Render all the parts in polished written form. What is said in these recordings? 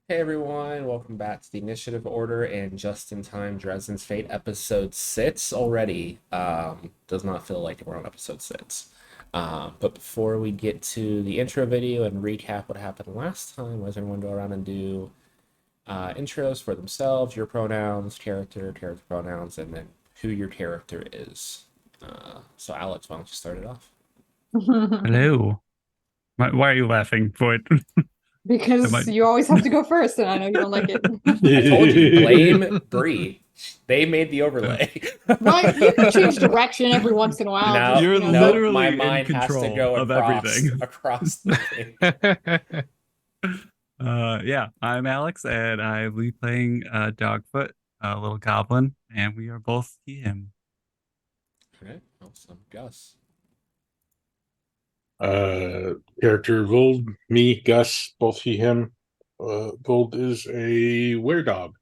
Hey everyone, welcome back to the Initiative Order and Just in Time Dresden's Fate episode 6 already. Does not feel like we're on episode 6. But before we get to the intro video and recap what happened last time, let's everyone go around and do intros for themselves, your pronouns, character pronouns, and then who your character is. So Alex, why don't you start it off? Hello. Why are you laughing, Void? Because you always have to go first, and I know you don't like it. I told you, blame Bree. They made the overlay. But you can change direction every once in a while. No, Just, You're no, literally my in mind has to control go of across everything. across the thing. Yeah, I'm Alex, and I'll be playing Dogfoot, a little goblin, and we are both him. Okay, awesome. Gus. Character Vold, me, Gus, both he, him. Vold is a were-dog,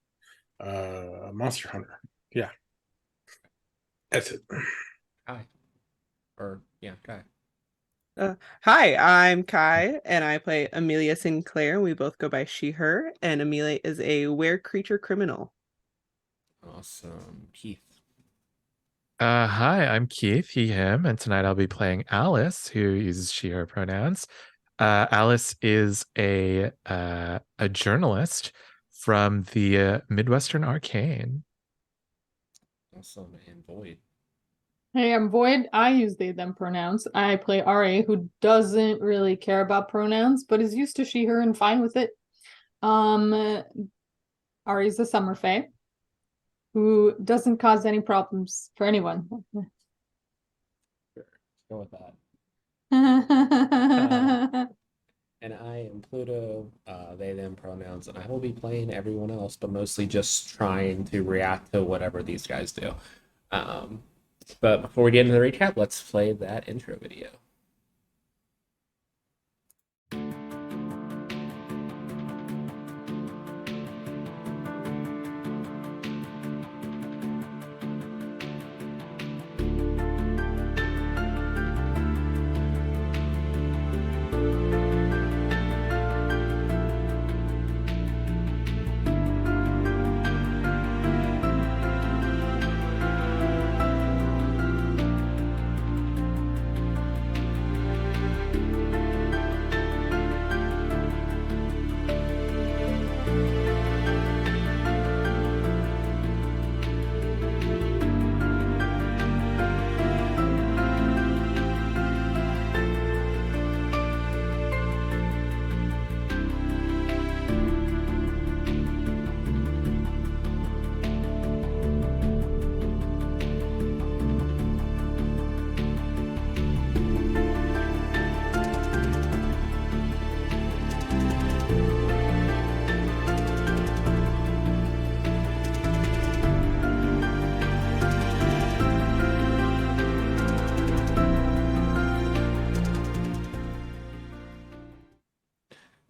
a monster hunter. Yeah. That's it. Hi. Or, yeah, Guy. Hi, I'm Kai, and I play Amelia Sinclair. We both go by she, her, and Amelia is a were-creature criminal. Awesome. Keith. Hi, I'm Keith, he, him, and tonight I'll be playing Alice, who uses she, her pronouns. Alice is a journalist from the Midwestern Arcane. Awesome. And Void. Hey, I'm Void. I use they, them pronouns. I play RA, who doesn't really care about pronouns, but is used to she, her, and fine with it. RA is the Summer Fae, who doesn't cause any problems for anyone. Sure. Go with that. And I am Pluto, they, them pronouns, and I will be playing everyone else, but mostly just trying to react to whatever these guys do. But before we get into the recap, let's play that intro video.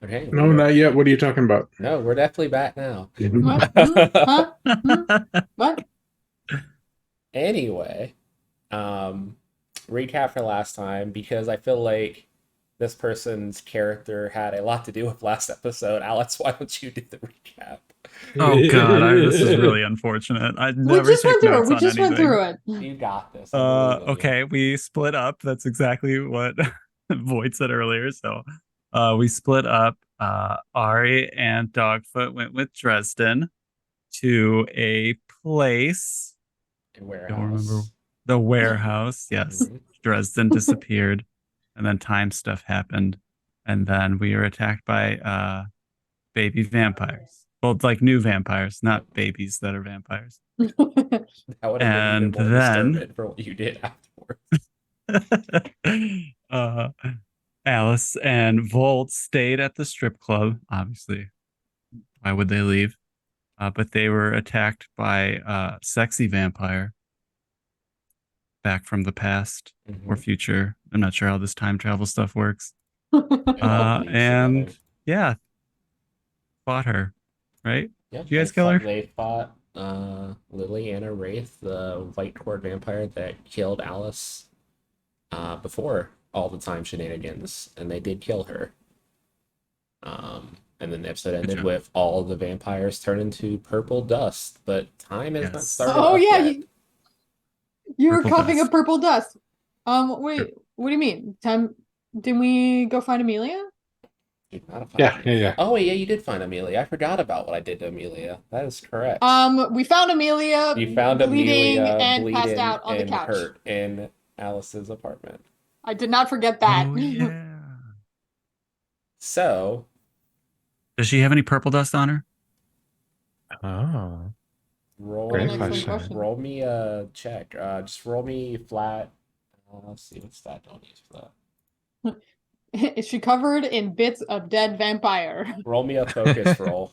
Okay. No, not yet. What are you talking about? No, we're definitely back now. What? Huh? What? Anyway, recap for last time because I feel like this person's character had a lot to do with last episode. Alex, why don't you do the recap? Oh God, this is really unfortunate. I'd We never just went take through it. notes We on just went anything. through it. You got this. I believe in you. Okay, we split up. That's exactly what Void said earlier. So, we split up. Ari and Dogfoot went with Dresden to a place. A warehouse. Don't remember the warehouse. Yes, Mhm. Dresden disappeared, and then time stuff happened, and then we were attacked by baby vampires. Well, like new vampires, not babies that are vampires. That would have And been even more then- disturbing for what you did afterwards. Alice and Vold stayed at the strip club. Obviously, why would they leave? But they were attacked by a sexy vampire back from the past or Mhm. future. I'm not sure how this time travel stuff works. It all bleeds And together. yeah, fought her, right? Yeah, Did you guys they kill her? They fought Lily Anna Wraith, the white cord vampire that killed Alice before all the time shenanigans, and they did kill her. And then the episode Good ended job. with all the vampires turn into purple dust, but time has not Yes. started. Oh up yeah, yet. you were Purple coughing dust. up purple dust. Wait, what do you mean? Time? Didn't we go find Amelia? You gotta find Yeah, Amelia. yeah. Oh wait, yeah, you did find Amelia. I forgot about what I did to Amelia. That is correct. We found Amelia. You found bleeding Amelia and passed bleeding out on the and couch. hurt in Alice's apartment. I did not forget that. Oh yeah. So Does she have any purple dust on her? Oh, roll Great me, question. roll me a check. Just roll me flat. Let's see what stat don't use for that. Is she covered in bits of dead vampire? Roll me a focus roll.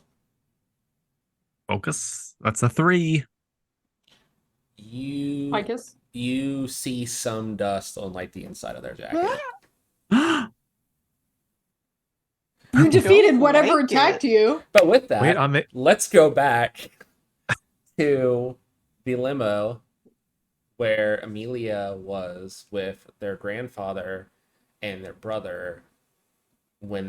Focus. That's a 3. Ficus? You see some dust on like the inside of their jacket. You defeated Don't whatever like attacked it. you. But with that, wait on the. let's go back to the limo where Amelia was with their grandfather and their brother when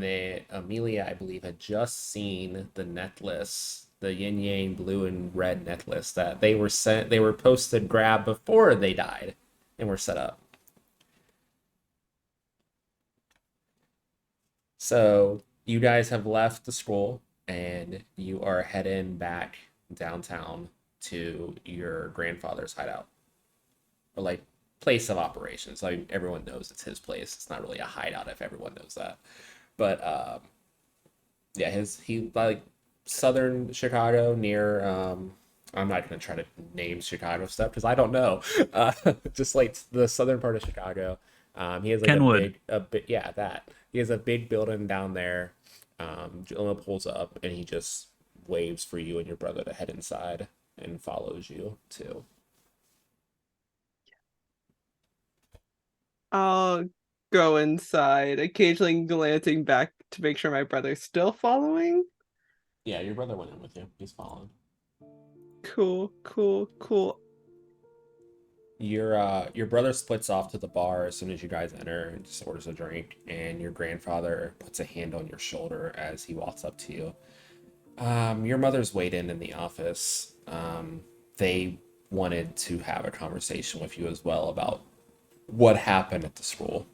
Amelia, I believe, had just seen the necklace, the yin yang blue and red necklace that they were supposed to grab before they died and were set up. So you guys have left the school and you are heading back downtown to your grandfather's hideout, or like place of operations. Like everyone knows it's his place. It's not really a hideout if everyone knows that. But yeah, he like southern Chicago near I'm not gonna try to name Chicago stuff because I don't know. Just like the southern part of Chicago. He has like Kenwood. a big yeah, that. He has a big building down there. Jonah pulls up and he just waves for you and your brother to head inside and follows you too. I'll go inside, occasionally glancing back to make sure my brother's still following. Yeah, your brother went in with you. He's following. Cool, cool, cool. Your brother splits off to the bar as soon as you guys enter and just orders a drink, and your grandfather puts a hand on your shoulder as he walks up to you. Your mother's waiting in the office. They wanted to have a conversation with you as well about what happened at the school.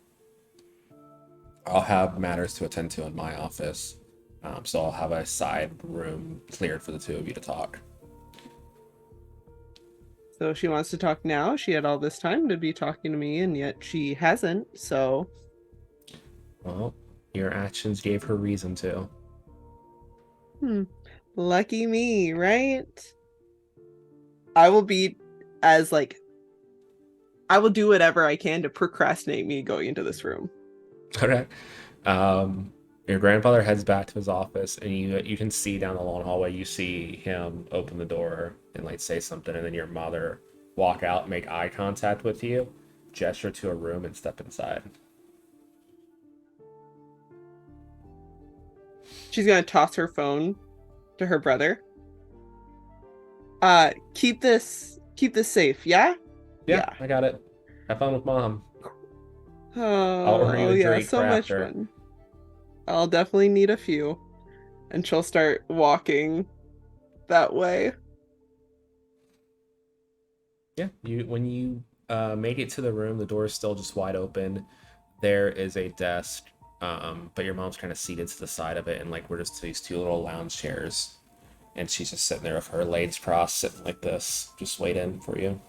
I'll have matters to attend to in my office, so I'll have a side room cleared for the two of you to talk. So she wants to talk now. She had all this time to be talking to me, and yet she hasn't. So, Well, your actions gave her reason to. lucky me, right? I will be as like, I will do whatever I can to procrastinate me going into this room. Okay. Your grandfather heads back to his office, and you can see down the long hallway. You see him open the door and like say something, and then your mother walk out, make eye contact with you, gesture to a room, and step inside. She's gonna toss her phone to her brother. Keep this safe, yeah? Yeah, I got it. Have fun with mom. Oh, order you a yeah, drink so for much after. fun. I'll definitely need a few. And she'll start walking that way. Yeah, when you make it to the room, the door is still just wide open. There is a desk, but your mom's kind of seated to the side of it, and like we're just these two little lounge chairs, and she's just sitting there with her legs crossed, sitting like this, just waiting for you.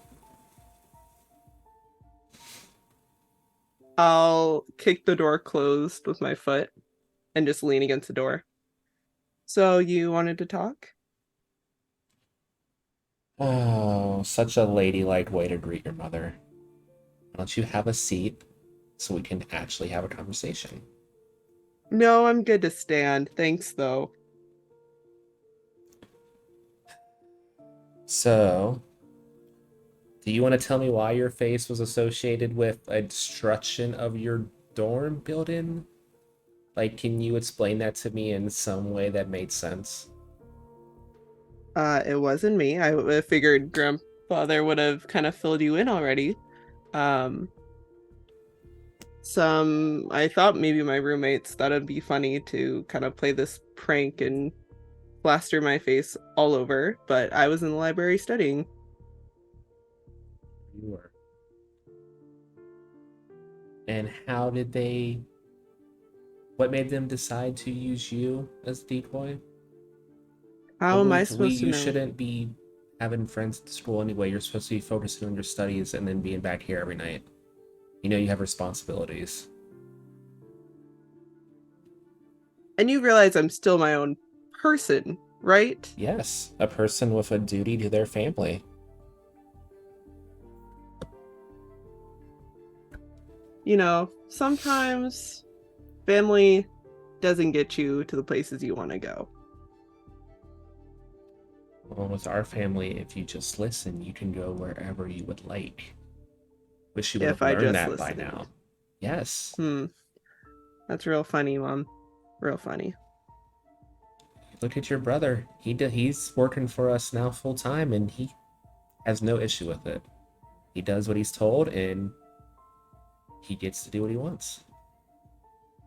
I'll kick the door closed with my foot and just lean against the door. So you wanted to talk? Oh, such a ladylike way to greet your mother. Why don't you have a seat so we can actually have a conversation? No, I'm good to stand. Thanks, though. So, do you want to tell me why your face was associated with a destruction of your dorm building? Like, can you explain that to me in some way that made sense? It wasn't me. I figured grandfather would have kind of filled you in already. I thought maybe my roommates thought it'd be funny to kind of play this prank and plaster my face all over, but I was in the library studying. You were. And how did they? What made them decide to use you as decoy? How am I We supposed to you know? shouldn't be having friends at school anyway. You're supposed to be focusing on your studies and then being back here every night. You know you have responsibilities. And you realize I'm still my own person, right? Yes, a person with a duty to their family. You know, sometimes family doesn't get you to the places you want to go. Well, with our family, if you just listen, you can go wherever you would like. Wish you would If have I learned just that by listened. now. Yes. That's real funny, Mom. Real funny. Look at your brother. He's working for us now full time, and he has no issue with it. He does what he's told, and he gets to do what he wants.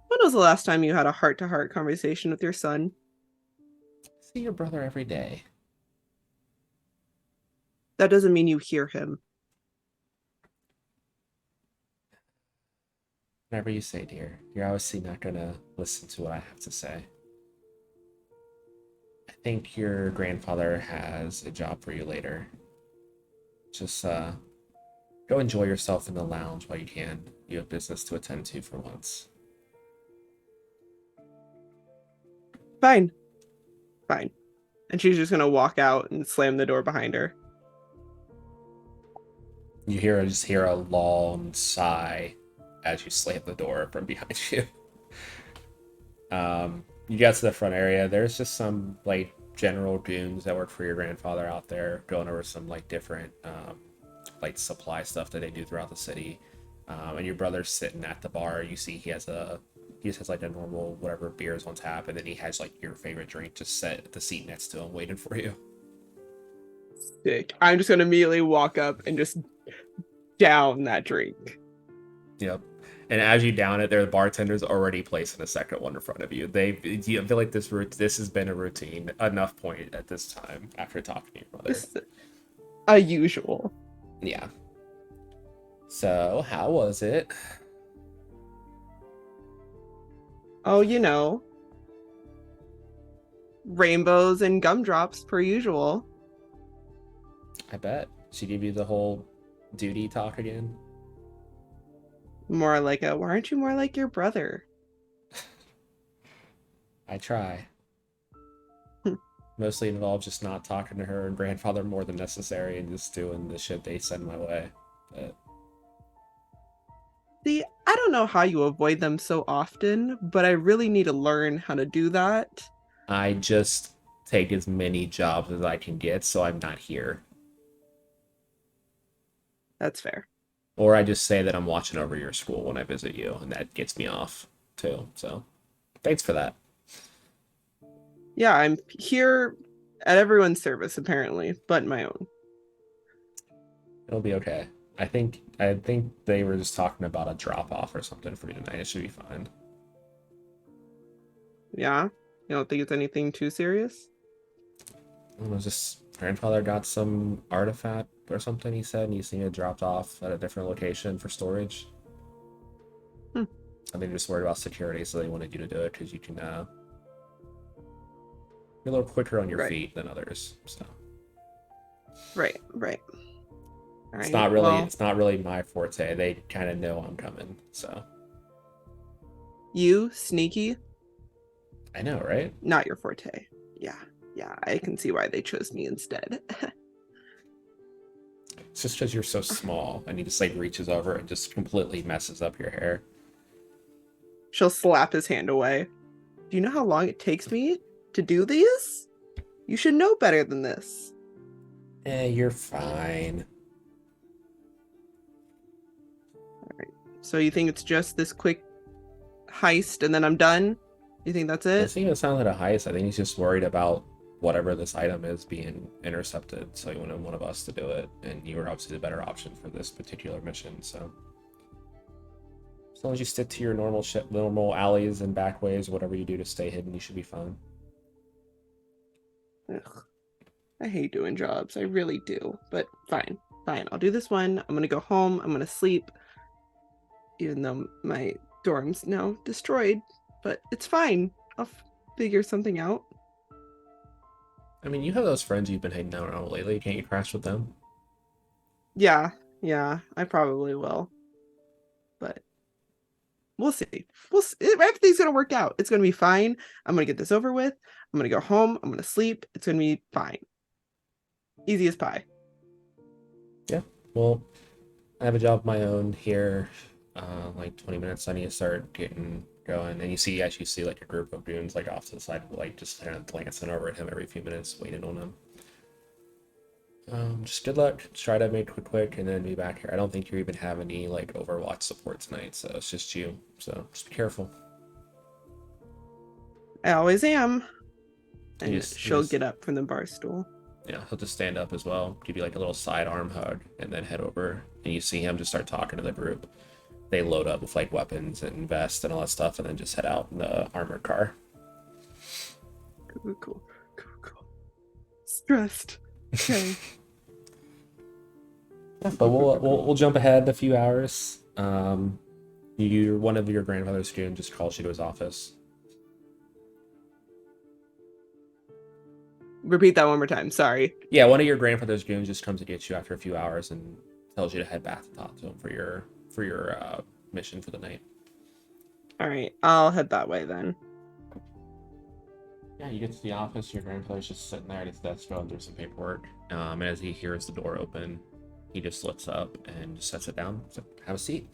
When was the last time you had a heart-to-heart conversation with your son? See your brother every day. That doesn't mean you hear him. Whatever you say, dear. You're obviously not gonna listen to what I have to say. I think your grandfather has a job for you later. Just go enjoy yourself in the lounge while you can. You have business to attend to for once. Fine. Fine. And she's just gonna walk out and slam the door behind her. You just hear a long sigh as you slam the door from behind you. You get to the front area. There's just some like general goons that work for your grandfather out there going over some like different like supply stuff that they do throughout the city. And your brother's sitting at the bar. You see he just has like a normal whatever beers on tap, and then he has like your favorite drink just set at the seat next to him waiting for you. Sick. I'm just gonna immediately walk up and just down that drink. Yep. And as you down it, the bartender's already placing a second one in front of you. You feel like this has been a routine enough point at this time after talking to your brother. This is a usual. Yeah. So, how was it? Oh, you know. Rainbows and gumdrops per usual. I bet. She gave you the whole duty talk again? More like a, why aren't you more like your brother? I try. Mostly involved just not talking to her and grandfather more than necessary and just doing the shit they send my way. But See, I don't know how you avoid them so often, but I really need to learn how to do that. I just take as many jobs as I can get, so I'm not here. That's fair. Or I just say that I'm watching over your school when I visit you, and that gets me off too. So thanks for that. Yeah, I'm here at everyone's service apparently, but my own. It'll be okay. I think they were just talking about a drop off or something for you tonight. It should be fine. Yeah? You don't think it's anything too serious? It was just grandfather got some artifact or something, he said, and he's seen it dropped off at a different location for storage. I think they're just worried about security, so they wanted you to do it because you can you're a little quicker on your Right. feet than others. So Right. All it's right, not really well, it's not really my forte. They kind of know I'm coming, so you, sneaky, I know, right? not your forte. Yeah, I can see why they chose me instead. It's just because you're so small, and he just like reaches over and just completely messes up your hair. She'll slap his hand away. Do you know how long it takes me to do these? You should know better than this. You're fine. So you think it's just this quick heist and then I'm done? You think that's It it? doesn't even sound like a heist. I think he's just worried about whatever this item is being intercepted, so he wanted one of us to do it, and you were obviously the better option for this particular mission, so long as you stick to your normal alleys and back ways, whatever you do to stay hidden, you should be fine. Ugh. I hate doing jobs. I really do. But fine. Fine. I'll do this one. I'm gonna go home. I'm gonna sleep. Even though my dorm's now destroyed. But it's fine. I'll figure something out. I mean, you have those friends you've been hanging out around lately. Can't you crash with them? Yeah. Yeah. I probably will. But we'll see. We'll see. Everything's gonna work out. It's gonna be fine. I'm gonna get this over with. I'm gonna go home. I'm gonna sleep. It's gonna be fine. Easy as pie. Yeah. Well, I have a job of my own here. Like 20 minutes. I need to start getting going. And you see like a group of goons like off to the side, like just kind of glancing over at him every few minutes, waiting on him. Just good luck. Just try to make it quick and then be back here. I don't think you even have any like Overwatch support tonight, so it's just you. So just be careful. I always am. And You she'll just- get up from the bar stool. Yeah, he'll just stand up as well, give you like a little side arm hug, and then head over. And you see him just start talking to the group. They load up with like weapons and vests and all that stuff, and then just head out in the armored car. Cool. Stressed. Okay. Yeah, but we'll jump ahead a few hours. One of your grandfather's students just calls you to his office. Repeat that one more time. Sorry. Yeah, one of your grandfather's goons just comes to get you after a few hours and tells you to head back to talk to him for your mission for the night. All right. I'll head that way then. Yeah, you get to the office. Your grandfather's just sitting there at his desk going through some paperwork. And as he hears the door open, he just looks up and just sets it down. So, have a seat.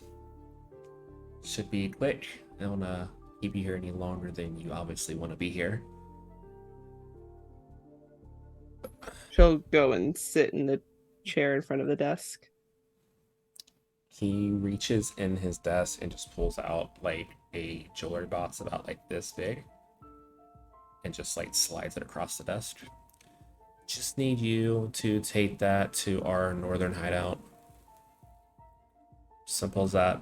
Should be quick. I don't want to keep you here any longer than you obviously want to be here. She'll go and sit in the chair in front of the desk. He reaches in his desk and just pulls out like a jewelry box about like this big and just like slides it across the desk. Just need you to take that to our northern hideout. Simple as that.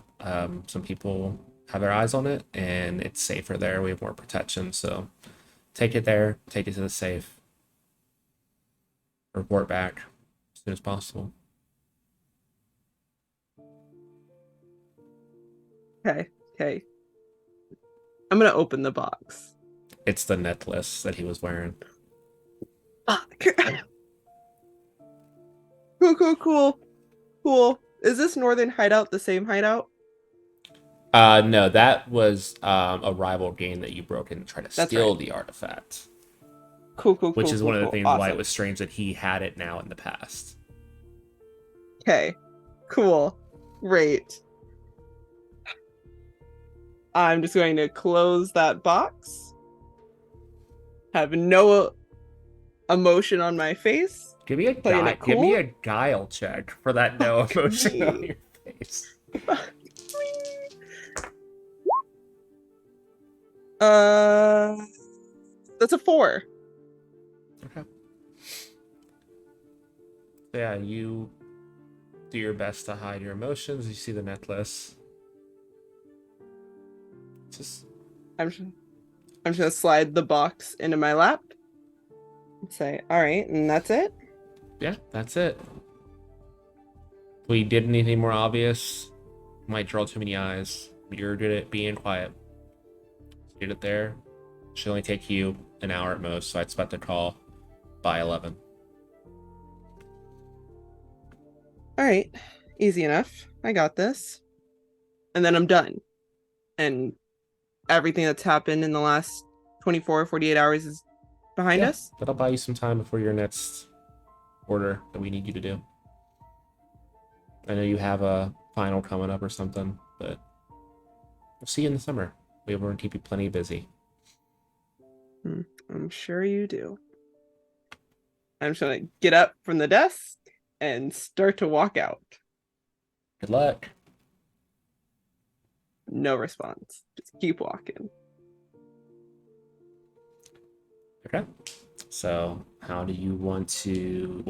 Some people have their eyes on it and it's safer there. We have more protection, so take it there, take it to the safe. Report back as soon as possible. Okay. I'm gonna open the box. It's the necklace that he was wearing. Cool. Is this northern hideout the same hideout? No, that was a rival game that you broke in and tried to That's steal right. the artifact. Cool. Which is one of the things why Awesome. it was strange that he had it now in the past. Okay. Cool. Great. I'm just going to close that box. Have no emotion on my face. Give me a Playing it give me cool? a guile check for that no Fuck emotion on me. your face. That's a 4. Okay. Yeah, you do your best to hide your emotions. You see the necklace. Just I'm just gonna slide the box into my lap. And say, all right, and that's it. yeah, that's it. If we did anything more obvious, might draw too many eyes. You're good at being quiet. Get it there. Should only take you an hour at most, so I'd expect a call by 11. All right, easy enough. I got this. And then I'm done. And everything that's happened in the last 24, 48 hours is behind us. That'll buy you some time before your next order that we need you to do. I know you have a final coming up or something, but we'll see you in the summer. We want to keep you plenty busy. I'm sure you do. I'm just gonna get up from the desk and start to walk out. Good luck. No response. Just keep walking. Okay. So how do you want to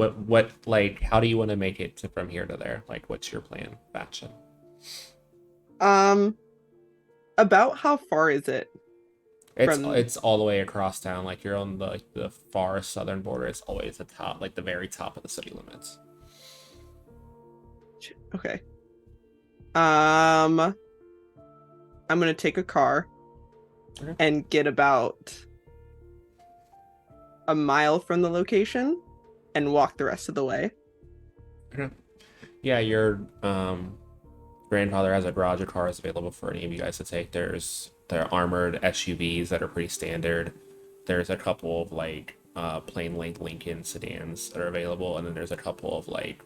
how do you want to make it from here to there? Like, what's your plan, Batchin? About how far is it? From- It's all the way across town. Like you're on the far southern border. It's always the top, like the very top of the city limits. Okay. I'm gonna take a car Okay. and get about a mile from the location and walk the rest of the way. Okay. Yeah, your grandfather has a garage of cars available for any of you guys to take. There are armored SUVs that are pretty standard. There's a couple of like plain length Lincoln sedans that are available, and then there's a couple of like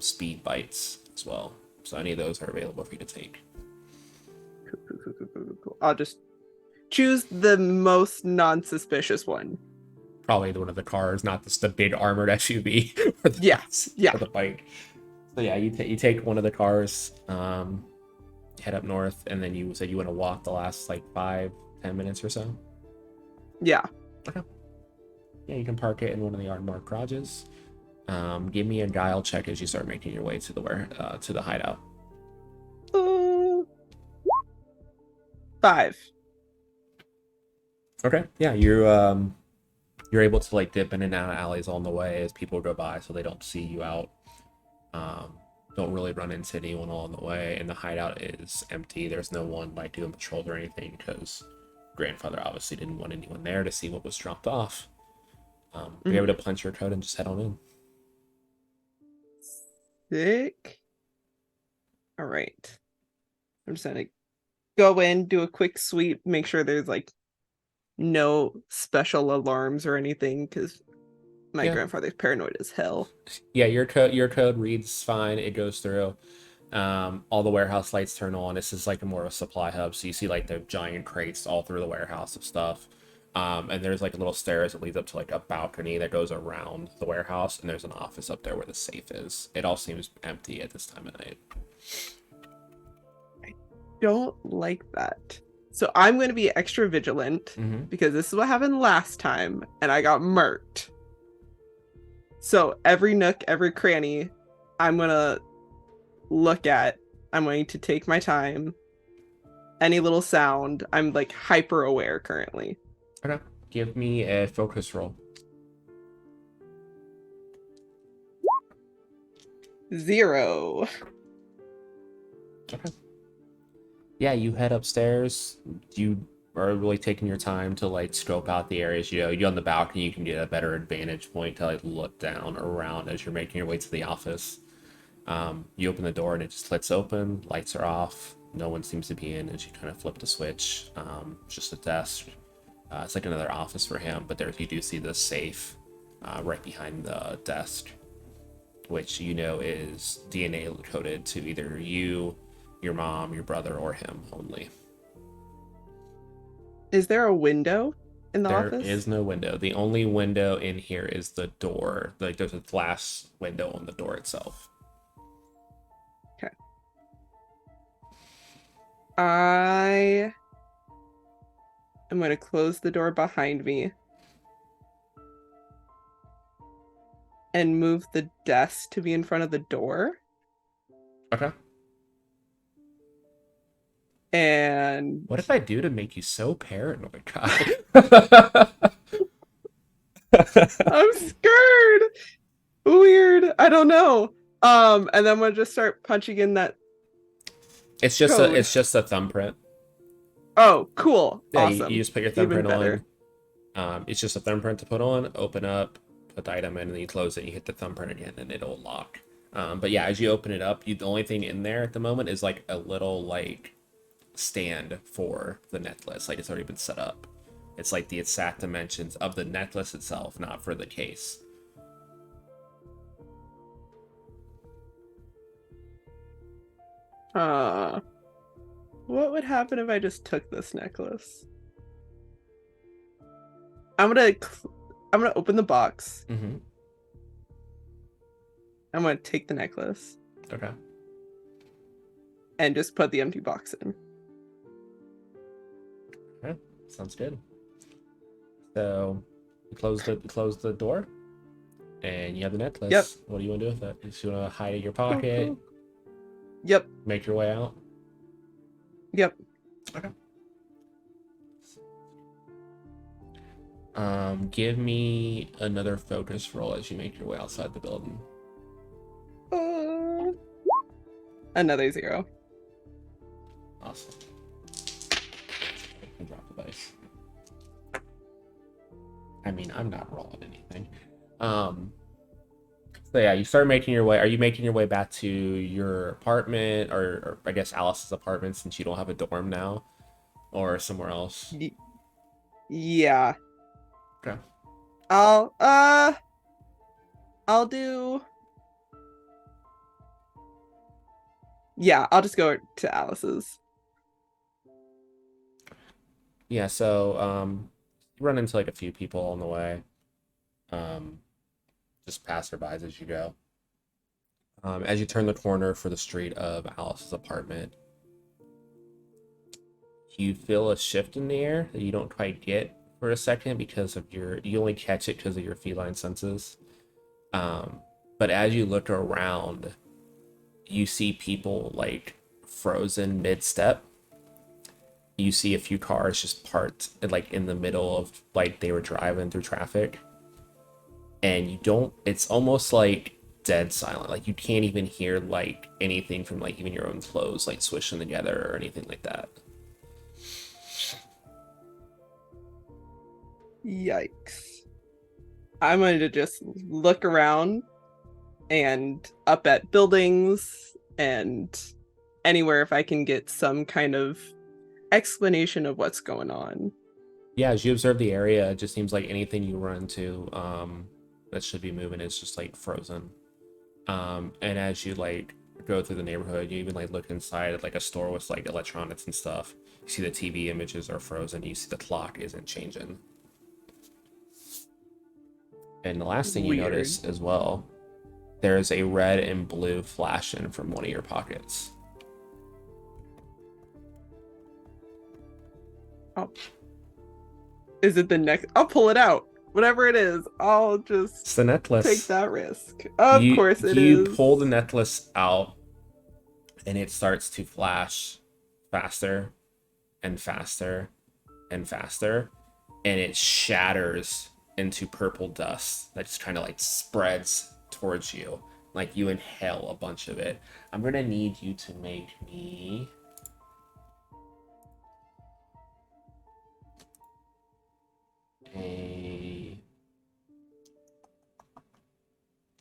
speed bites as well. So any of those are available for you to take. Cool. I'll just choose the most non-suspicious one. Probably one of the cars, not just the big armored SUV or the Yeah. or the bike. So yeah, you take one of the cars, head up north, and then you said you want to walk the last like 5-10 minutes or so. Yeah. Yeah, you can park it in one of the unmarked garages. Give me a guile check as you start making your way to the hideout. 5. Okay. Yeah, you're able to like dip in and out of alleys on the way as people go by, so they don't see you out. Don't really run into anyone along the way, and the hideout is empty. There's no one like doing patrols or anything because grandfather obviously didn't want anyone there to see what was dropped off. You're able to punch your code and just head on in. Sick. All right. I'm just gonna go in, do a quick sweep, make sure there's like no special alarms or anything, because my grandfather's paranoid as hell. Yeah, your code reads fine. It goes through. All the warehouse lights turn on. This is like more of a supply hub, so you see like the giant crates all through the warehouse of stuff. And there's like a little stairs that leads up to like a balcony that goes around the warehouse, and there's an office up there where the safe is. It all seems empty at this time of night. I don't like that. So I'm going to be extra vigilant because this is what happened last time and I got murked. So every nook, every cranny, I'm going to look at. I'm going to take my time. Any little sound, I'm like hyper aware currently. Okay. Give me a focus roll. 0. Okay. Yeah, you head upstairs. You are really taking your time to like scope out the areas. You know, you're on the balcony, you can get a better advantage point to like look down around as you're making your way to the office. You open the door and it just lets open. Lights are off. No one seems to be in as you kind of flip the switch. It's just a desk. It's like another office for him, but you do see the safe right behind the desk, which you know is DNA coded to either you, your mom, your brother, or him only. Is there a window in the office? There is no window. The only window in here is the door. Like there's a glass window on the door itself. Okay. I am going to close the door behind me and move the desk to be in front of the door. Okay. And what did I do to make you so paranoid, Kai? I'm scared. Weird. I don't know. And then I'm gonna just start punching in that. It's just code. it's just a thumbprint. Oh, cool. Yeah, Awesome. you just put your thumbprint on. It's just a thumbprint to put on. Open up, put the item in, and then you close it. And you hit the thumbprint again, and it'll lock. But yeah, as you open it up, the only thing in there at the moment is like a little like stand for the necklace. Like it's already been set up. It's like the exact dimensions of the necklace itself, not for the case. What would happen if I just took this necklace? I'm gonna open the box. Mm-hmm. I'm gonna take the necklace. Okay. And just put the empty box in. Okay. Sounds good. So you close the door, and you have the necklace. Yep. What do you want to do with it? You just want to hide it in your pocket? Yep. Make your way out? Yep. Okay. Give me another focus roll as you make your way outside the building. Another 0. Awesome. Drop the dice. I mean, I'm not rolling anything. So yeah, you start making your way. Are you making your way back to your apartment, or I guess Alice's apartment, since you don't have a dorm now, or somewhere else? Yeah. Okay. I'll do. Yeah, I'll just go to Alice's. Yeah. So you run into like a few people on the way. Just passerbys as you go. As you turn the corner for the street of Alice's apartment, you feel a shift in the air that you don't quite get for a second because of you only catch it because of your feline senses. But as you look around, you see people like frozen mid-step. You see a few cars just parked like in the middle of like they were driving through traffic. And you don't, it's almost like dead silent. Like you can't even hear like anything from like even your own clothes like swishing together or anything like that. Yikes. I'm going to just look around and up at buildings and anywhere if I can get some kind of explanation of what's going on. Yeah, as you observe the area, it just seems like anything you run into that should be moving is just like frozen. And as you like go through the neighborhood, you even like look inside at like a store with like electronics and stuff. You see the TV images are frozen. You see the clock isn't changing. And the last thing you Weird. notice as well, there's a red and blue flashing from one of your pockets. Oh. Is it the next? I'll pull it out. Whatever it is, I'll just It's the necklace. take that risk. Of course it is. You pull the necklace out and it starts to flash faster and faster and faster, and it shatters into purple dust that just kind of like spreads towards you. Like you inhale a bunch of it. I'm gonna need you to make me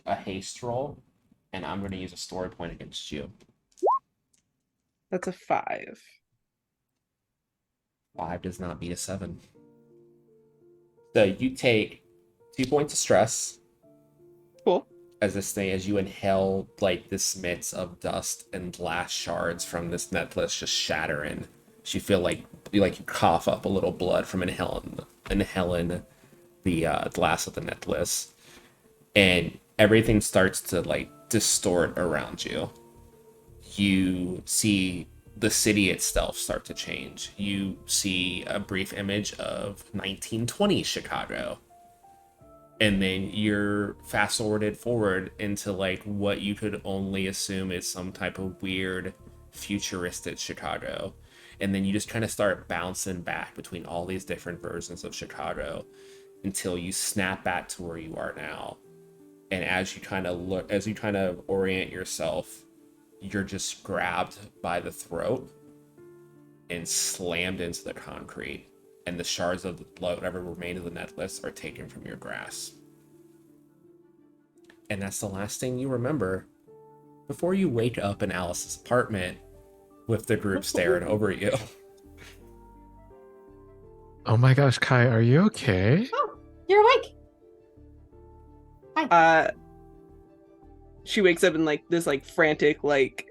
a haste roll, and I'm gonna use a story point against you. That's a 5. 5 does not beat a 7. So you take 2 points of stress. Cool. As you inhale like this midst of dust and glass shards from this necklace just shattering. So you feel like you cough up a little blood from inhaling the glass of the necklace, and everything starts to like distort around you. You see the city itself start to change. You see a brief image of 1920 Chicago. And then you're fast forwarded into like what you could only assume is some type of weird futuristic Chicago. And then you just kind of start bouncing back between all these different versions of Chicago until you snap back to where you are now. And as you kind of orient yourself, you're just grabbed by the throat and slammed into the concrete, and the shards of whatever remained of the necklace are taken from your grasp. And that's the last thing you remember before you wake up in Alice's apartment with the group staring over at you. Oh my gosh, Kai, are you okay? Oh, you're awake. She wakes up in like this like frantic, like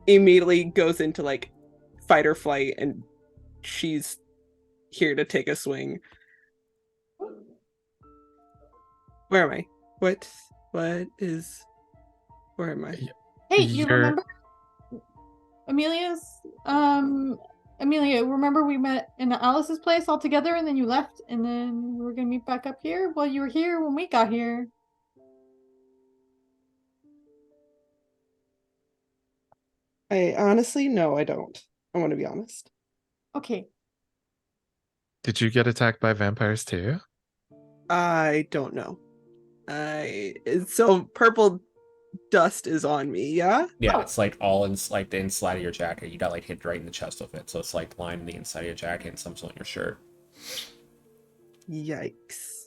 immediately goes into like fight or flight, and she's here to take a swing. Where am I? Where am I? Hey, you You're- remember Amelia, remember we met in Alice's place all together and then you left and then we were gonna meet back up here? Well, you were here when we got here. I honestly, no, I don't. I want to be honest. Okay. Did you get attacked by vampires too? I don't know. So purple dust is on me, yeah? Yeah, Oh. it's like all in like the inside of your jacket. You got like hit right in the chest with it, so it's like lining the inside of your jacket and some on your shirt. Yikes.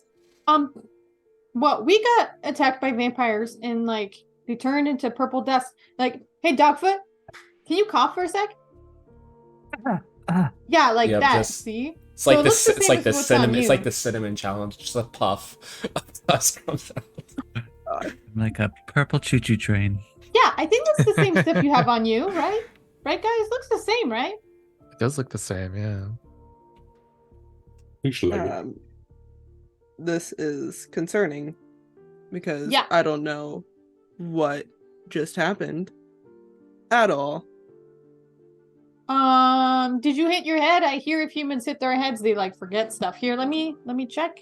Well, we got attacked by vampires and like they turned into purple dust. Like, hey, Dogfoot, can you cough for a sec? Yeah, like Yep, that. just- See? It's like So it looks the it's same like as the what's on cinnamon. It's you. like the cinnamon challenge. Just a puff of dust comes out. Like a purple choo-choo train. Yeah, I think that's the same stuff you have on you, right? Right, guys? Looks the same, right? It does look the same, yeah. You should like it. This is concerning because Yeah. I don't know what just happened at all. Did you hit your head? I hear if humans hit their heads, they like forget stuff. Here, let me check.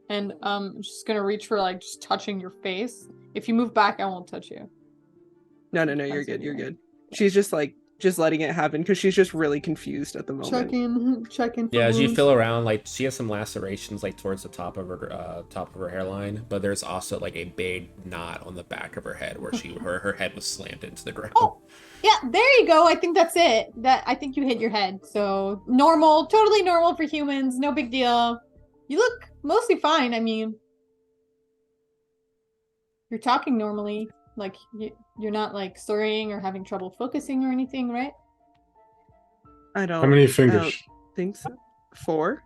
And I'm just gonna reach for like just touching your face. If you move back, I won't touch you. No, you're That's good. You're okay. good. She's just letting it happen because she's just really confused at the moment. Checking. Yeah, as you feel around, like she has some lacerations like towards the top of her hairline, but there's also like a big knot on the back of her head where her head was slammed into the ground. Oh, yeah, there you go. I think that's it. I think you hit your head. So normal, totally normal for humans. No big deal. You look mostly fine. I mean, you're talking normally. Like you're not like slurring or having trouble focusing or anything, right? I don't How many fingers? think so. 4?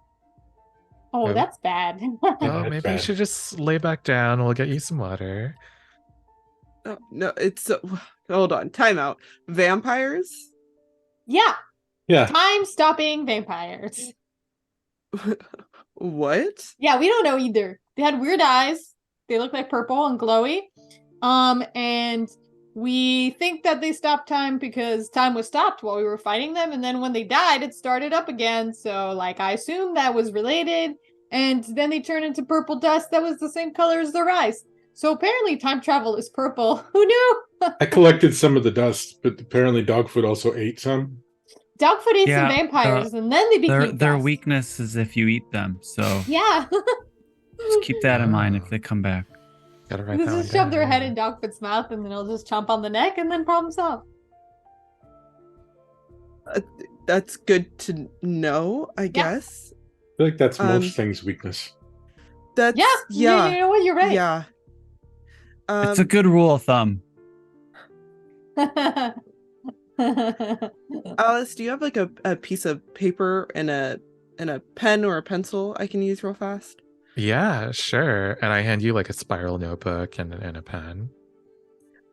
Oh, Oh. that's bad. Oh, that's maybe you bad. should just lay back down. We'll get you some water. Oh, no, it's hold on. Time out. Vampires? Yeah, Yeah. time stopping vampires. What? Yeah, we don't know either. They had weird eyes. They look like purple and glowy. And we think that they stopped time because time was stopped while we were fighting them, and then when they died, it started up again. So, like, I assume that was related. And then they turned into purple dust that was the same color as their eyes. So apparently, time travel is purple. Who knew? I collected some of the dust, but apparently Dogfoot also ate some. Dogfoot ate Yeah, some vampires, and then they became Their dust. weakness is if you eat them. So Yeah. just keep that in mind if they come back. Gotta write Just that one shove down, their head yeah. in Dogfoot's mouth, and then it'll just chomp on the neck, and then problem solved. That's good to know, I guess. I feel like that's Um, most things' weakness. That's Yeah. You know what? You're right. Yeah. It's a good rule of thumb. Alice, do you have like a piece of paper and a pen or a pencil I can use real fast? Yeah, sure. And I hand you like a spiral notebook and a pen.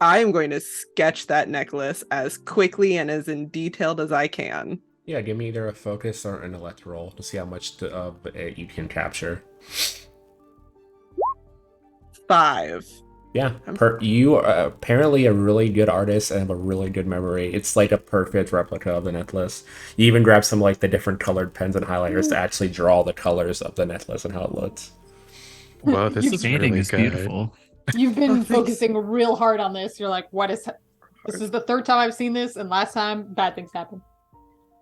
I am going to sketch that necklace as quickly and as in detailed as I can. Yeah, give me either a focus or an intellect roll to see how much of it you can capture. 5. Yeah, you are apparently a really good artist and have a really good memory. It's like a perfect replica of the necklace. You even grab some like the different colored pens and highlighters to actually draw the colors of the necklace and how it looks. Whoa, this is Shading really is good. beautiful. You've been thanks. focusing real hard on this. You're like, what is this? Is the third time I've seen this, and last time bad things happened.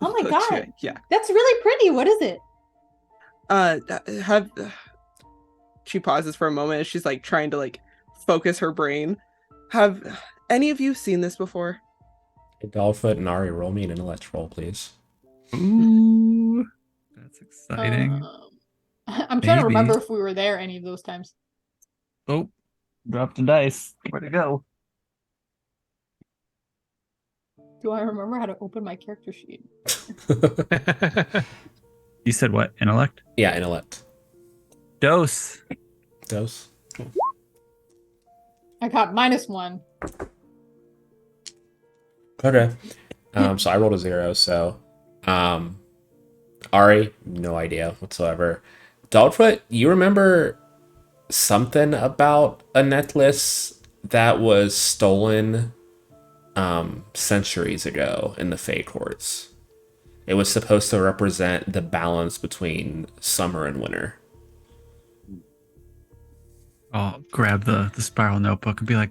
Oh my god, Okay, yeah. that's really pretty. What is it? She pauses for a moment as she's like trying to like focus her brain. Have any of you seen this before? Dogfoot and Ari, roll me an intellect roll, please. Ooh, that's exciting. I'm trying to Maybe. remember if we were there any of those times. Oh, dropped a dice. Where'd it go? Do I remember how to open my character sheet? You said what? Intellect? Yeah, intellect. Dose. Dose. I got -1. Okay. So I rolled a 0, so Ari, no idea whatsoever. Dogfoot, you remember something about a necklace that was stolen centuries ago in the Fey courts. It was supposed to represent the balance between summer and winter. I'll grab the spiral notebook and be like,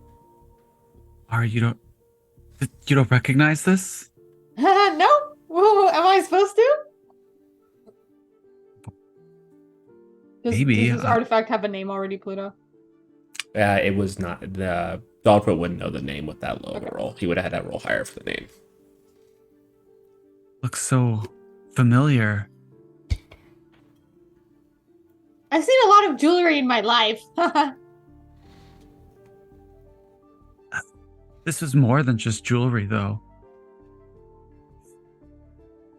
Ari, you don't recognize this? No? Whoa, am I supposed to? Maybe, Does this artifact have a name already, Pluto? It was not the Dogfoot wouldn't know the name with that low of a Okay. roll. He would have had that roll higher for the name. Looks so familiar. I've seen a lot of jewelry in my life. This was more than just jewelry, though.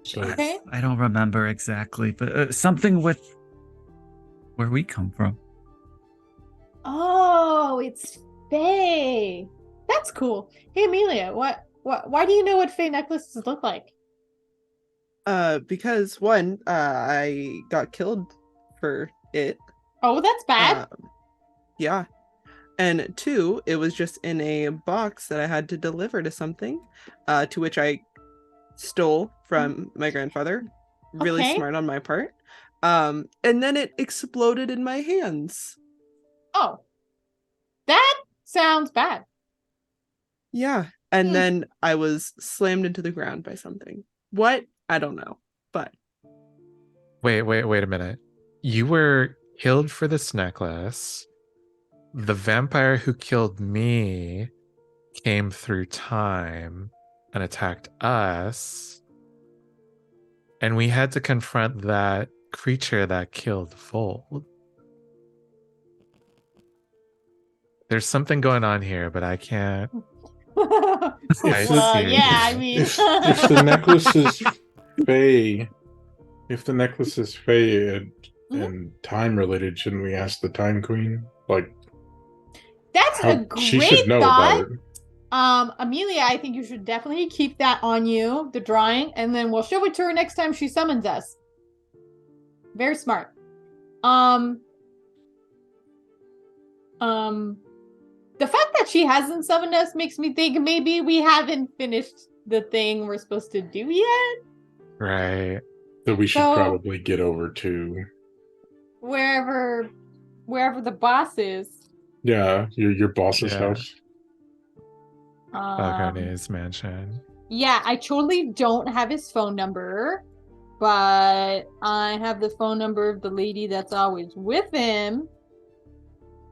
So Okay. I don't remember exactly, but something with where we come from. Oh, it's Faye. That's cool. Hey, Amelia, why do you know what Faye necklaces look like? Because one, I got killed for it. Oh, that's bad. Yeah. And two, it was just in a box that I had to deliver to something, to which I stole from my grandfather. Really Okay. smart on my part. And then it exploded in my hands. Oh, that sounds bad. Yeah. And Hmm. then I was slammed into the ground by something. What? I don't know. But Wait a minute. You were killed for this necklace. The vampire who killed me came through time and attacked us. And we had to confront that creature that killed Vold. There's something going on here, but I can't. Well, I see. yeah, I mean, if the necklace is Faye, and time related, shouldn't we ask the Time Queen? Like, that's a how she great should know thought. about it. Amelia, I think you should definitely keep that on you, the drawing, and then we'll show it to her next time she summons us. Very smart. The fact that she hasn't summoned us makes me think maybe we haven't finished the thing we're supposed to do yet. Right. So we should So- probably get over to Wherever the boss is. your boss's Yeah. house. Falcone's mansion. Yeah, I totally don't have his phone number, but I have the phone number of the lady that's always with him.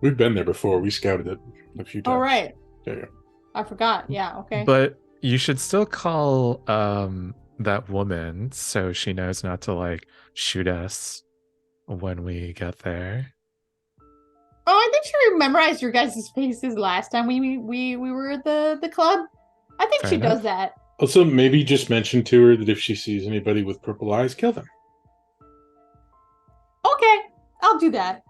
We've been there before. We scouted it a few times. All right. Yeah. I forgot. Yeah, okay. But you should still call that woman so she knows not to like shoot us when we get there. Oh, I think she memorized your guys' faces last time we were at the club. I think Fair she enough. does that. Also, maybe just mention to her that if she sees anybody with purple eyes, kill them. Okay, I'll do that.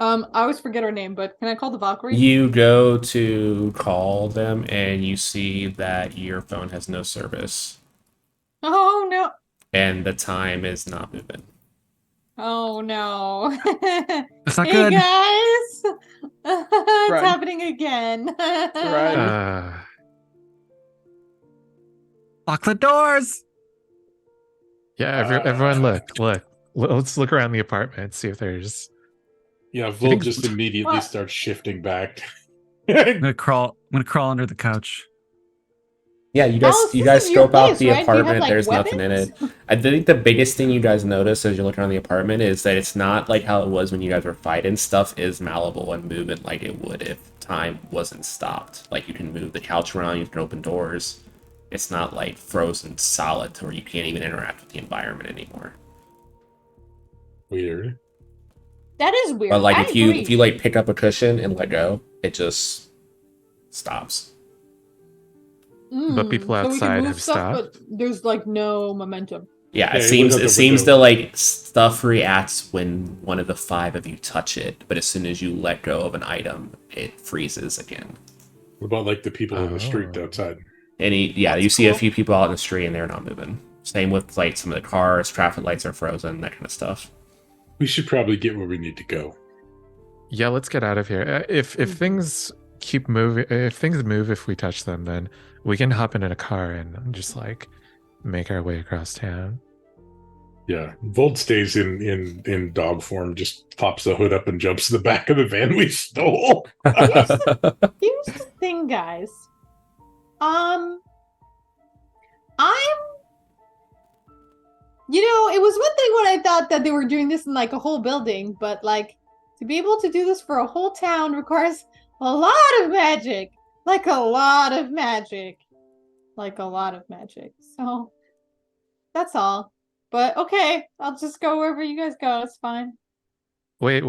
I always forget her name, but can I call the Valkyrie? You go to call them and you see that your phone has no service Oh no. and the time is not moving. Oh no. That's not Hey good. guys. It's Run. happening again. Run. Lock the doors. Yeah, everyone look. Let's look around the apartment, see if there's Yeah, think- Vold just immediately What? starts shifting back. I'm gonna crawl under the couch. Yeah, you Alice, guys this is your scope out place, the right? Do you have, apartment. like, There's nothing in it. weapons? I think the biggest thing you guys notice as you're looking around the apartment is that it's not like how it was when you guys were fighting. Stuff is malleable and moving like it would if time wasn't stopped. Like you can move the couch around, you can open doors. It's not like frozen solid to where you can't even interact with the environment anymore. Weird. That is weird. But like I if you agree. like pick up a cushion and let go, it just stops. But people So we can outside move have stuff, stopped. but there's like no momentum. Yeah, Yeah, it you seems look out it the seems window. to like stuff reacts when one of the 5 of you touch it, but as soon as you let go of an item, it freezes again. What about like the people in the street Oh. outside? You That's see a cool. few people out in the street and they're not moving. Same with like some of the cars, traffic lights are frozen, that kind of stuff. We should probably get where we need to go. Yeah, let's get out of here. If things keep moving, if things move, if we touch them, then we can hop in a car and just like make our way across town. Yeah, Vold stays in dog form, just pops the hood up and jumps to the back of the van we stole. Here's the thing, guys. I'm it was one thing when I thought that they were doing this in like a whole building, but like to be able to do this for a whole town requires a lot of magic. Like a lot of magic. Like a lot of magic. So that's all. But okay, I'll just go wherever you guys go. It's fine. Wait.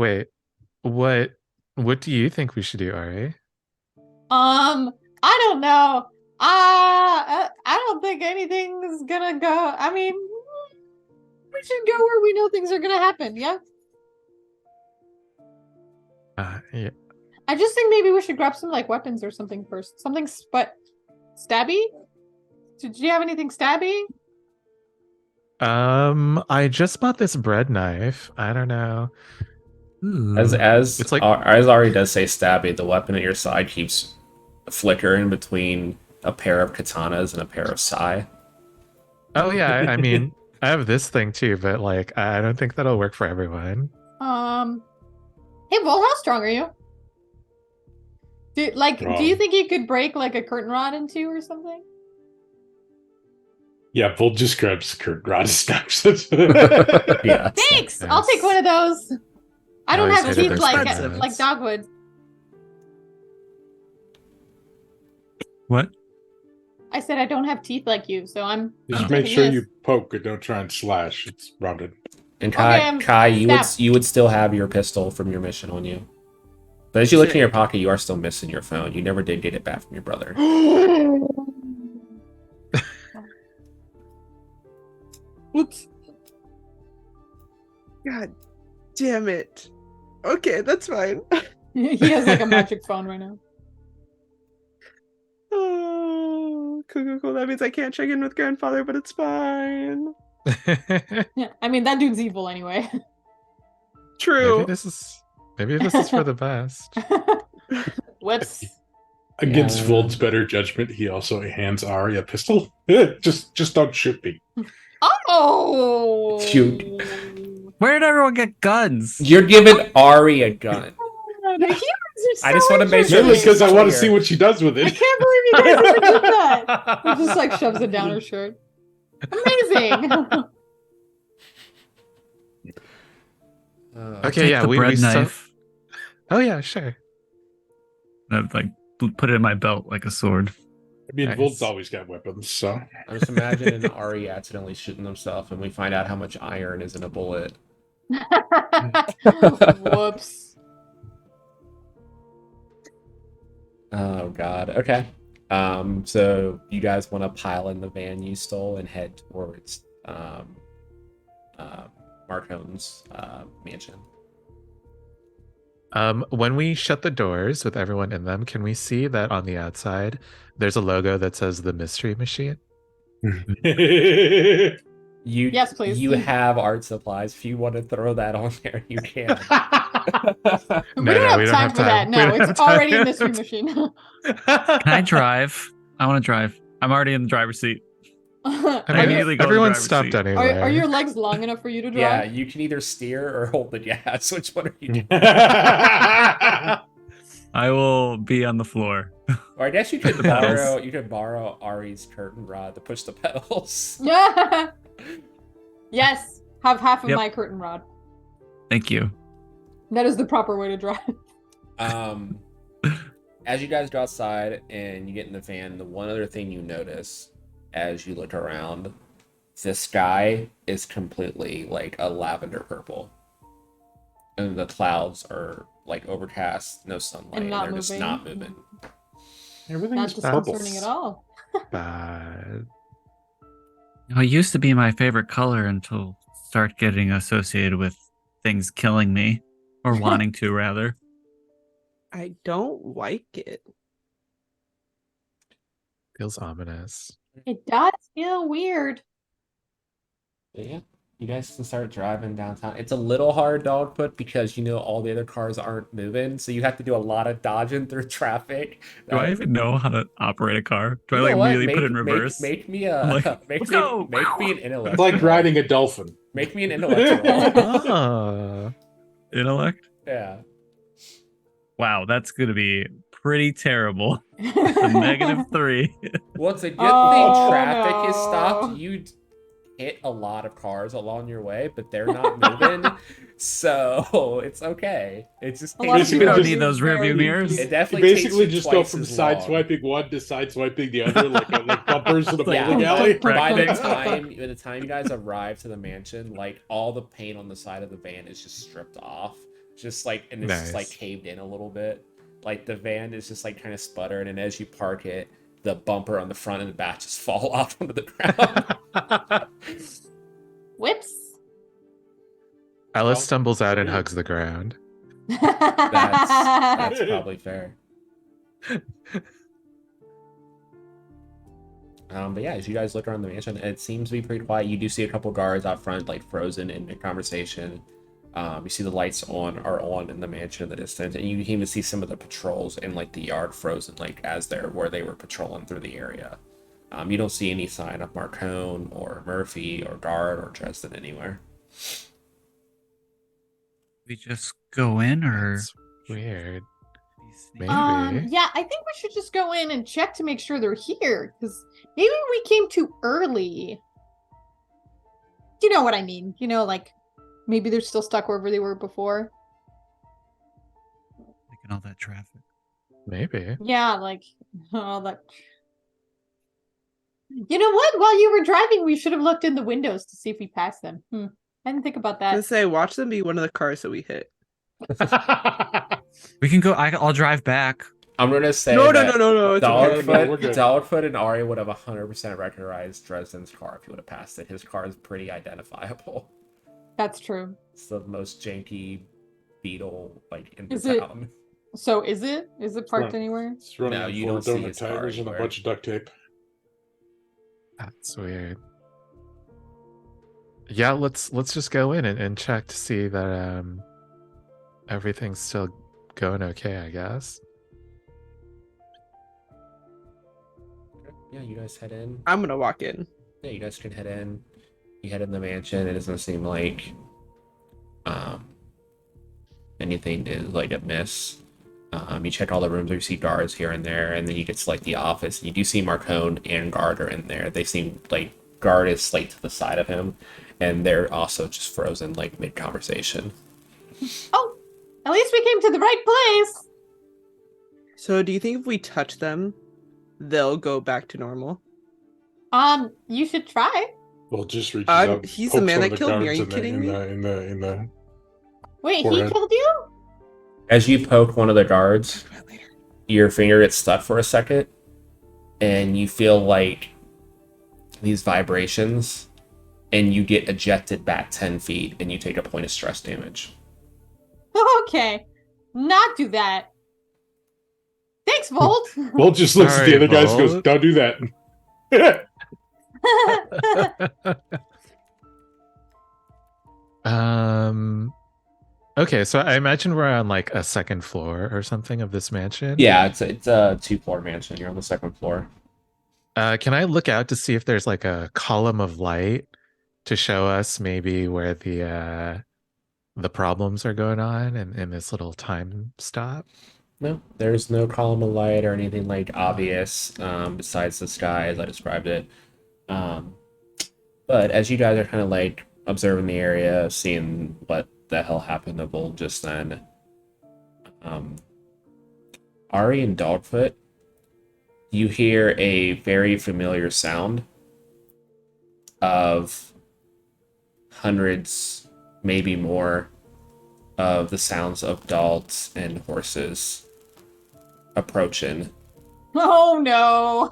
What do you think we should do, Ari? I don't know. I don't think anything's gonna go. I mean, we should go where we know things are gonna happen. Yeah. Yeah. I just think maybe we should grab some like weapons or something first. Something stabby. Did you have anything stabby? I just bought this bread knife. I don't know. As It's like- as Ari does say stabby, the weapon at your side keeps flickering between a pair of katanas and a pair of sai. Oh yeah, I mean, I have this thing too, but like, I don't think that'll work for everyone. Hey, Vold, how strong are you? Do you Strong. think you could break like a curtain rod in two or something? Yeah, Vold just grabs the curtain rod and snaps it. Yeah. Thanks. Yes. I'll take one of those. I don't always have hated teeth those like spreads. dogwood. What? I said I don't have teeth like you, so I'm Just I'm make taking sure this. you poke and don't try and slash. It's rounded. And Kai, Okay, Kai, snap. you would still have your pistol from your mission on you. But as you look in Sick. your pocket, you are still missing your phone. You never did get it back from your brother. Whoops. God damn it. Okay, that's fine. He has like a magic phone right now. Oh, cool. That means I can't check in with grandfather, but it's fine. Yeah, I mean that dude's evil anyway. True. maybe this is for the best. Whoops. Against Yeah. Vold's better judgment, he also hands Ari a pistol. Just don't shoot me. Oh. Shoot. Where did everyone get guns? You're giving Ari a gun. The humans are I just so wanna make sure Mainly this because I want to clear. see what she does with I it. can't believe you guys even did that. He just like shoves it down her shirt. Amazing. I Okay, take yeah, the we bread saw- knife. Oh yeah, sure. And I'd, like put it in my belt like a sword. I mean, Nice. Vold's always got weapons, so. I'm just imagining Ari accidentally shooting himself, and we find out how much iron is in a bullet. Whoops. Oh God. Okay. So you guys want to pile in the van you stole and head towards Marcone's mansion. When we shut the doors with everyone in them, can we see that on the outside there's a logo that says the Mystery Machine? You Yes, please. You have art supplies. If you want to throw that on there, you can. We No, don't have we don't time have for time. that. We No, don't have it's time. already in this machine. Can I drive? I want to drive. I'm already in the driver's seat. I Are mean, you- immediately go in the everyone's driver's stopped seat. anyway. Are your legs long enough for you to Yeah, drive? you can either steer or hold the gas. Which one are you doing? I will be on the floor. Or I guess you could The pedals. borrow Ari's curtain rod to push the pedals. Yeah. Yes. Have half of Yep. my curtain rod. Thank you. That is the proper way to drive. As you guys go outside and you get in the van, the one other thing you notice as you look around, the sky is completely like a lavender purple. And the clouds are like overcast, no sunlight, And not they're just moving. not moving. Everything Not is purple. disconcerting at all. Bad. It used to be my favorite color until start getting associated with things killing me or wanting to rather. I don't like it. Feels ominous. It does feel weird. Yeah, you guys can start driving downtown. It's a little hard, Dogfoot, because all the other cars aren't moving, so you have to do a lot of dodging through traffic. Do I even know how to operate a car? Do You I know like what? really put it in reverse? Make me a Like, make let's me go. make me an It's intellectual. like riding a dolphin. Make me an intellectual. Ah. Intellect? Yeah. Wow, that's going to be pretty terrible. A -3. Well, it's a good Oh, thing traffic is stopped. no. hit a lot of cars along your way, but they're not moving, so it's okay. It's just A lot of takes you We people don't are need being those very rearview mirrors. cute. It You definitely takes basically you just go twice from as long. sideswiping one to sideswiping the other, like bumpers in a Yeah, bowling alley. like, by the Correct. time you guys arrive to the mansion, like all the paint on the side of the van is just stripped off, just like, and it's just like Nice. caved in a little bit. Like the van is just like kind of sputtering, and as you park it, the bumper on the front and the back just fall off onto the ground. Whoops. Alice Well, stumbles out and sweet. hugs the ground. That's probably fair. But yeah, as you guys look around the mansion, it seems to be pretty quiet. You do see a couple guards out front, like frozen in conversation. You see the lights are on in the mansion in the distance, and you can even see some of the patrols in like the yard frozen, like as they're where they were patrolling through the area. You don't see any sign of Marcone or Murphy or Guard or Dresden anywhere. We just go in, or That's weird. Maybe. Maybe. Yeah, I think we should just go in and check to make sure they're here, because maybe we came too early. You know what I mean? You know, like maybe they're still stuck wherever they were before. Taking all that traffic. Maybe. Yeah, like all that. You know what? While you were driving, we should have looked in the windows to see if we passed them. I didn't think about I was gonna that. say, watch them be one of the cars that we hit. We can go. I'll drive back. I'm gonna say No. that It's okay. Dogfoot, we're good. Dogfoot and Ari would have 100% recognized Dresden's car if you would have passed it. His car is pretty identifiable. That's true. It's the most janky Beetle like in the Is it- town. So is it? Is it parked Right. anywhere? It's running No, on you four don't see donut his car tires and a anywhere. bunch of duct tape. That's weird. Yeah, let's just go in and check to see that everything's still going okay, I guess. Yeah, you guys head in. I'm gonna walk in. Yeah, you guys can head in. You head in the mansion. It doesn't seem like anything is like amiss. You check all the rooms. You see guards here and there, and then you get to like the office. And you do see Marcone and Guard are in there. They seem like Guard is like to the side of him, and they're also just frozen like mid conversation. Oh, at least we came to the right place. So, do you think if we touch them, they'll go back to normal? You should try. Well, just reaches out. He's the pokes man one of that the killed me. Are guards you in the- kidding in me? the- in the Wait, he Forehead. killed you? As you poke one of the guards, your finger gets stuck for a second, and you feel like these vibrations, and you get ejected back 10 feet, and you take a point of stress damage. Okay, not do that. Thanks, Vold. Bolt just looks at the Sorry, other guys and goes, Bolt. "Don't do that." Okay, so I imagine we're on like a second floor or something of this mansion. Yeah, it's a 2-floor mansion. You're on the second floor. Can I look out to see if there's like a column of light to show us maybe where the problems are going on in this little time stop? No, there's no column of light or anything like obvious besides the sky as I described it. But as you guys are kind of like observing the area, seeing what the hell happened to Vold just then, Ari and Dogfoot, you hear a very familiar sound of hundreds, maybe more, of the sounds of dogs and horses approaching. Oh no.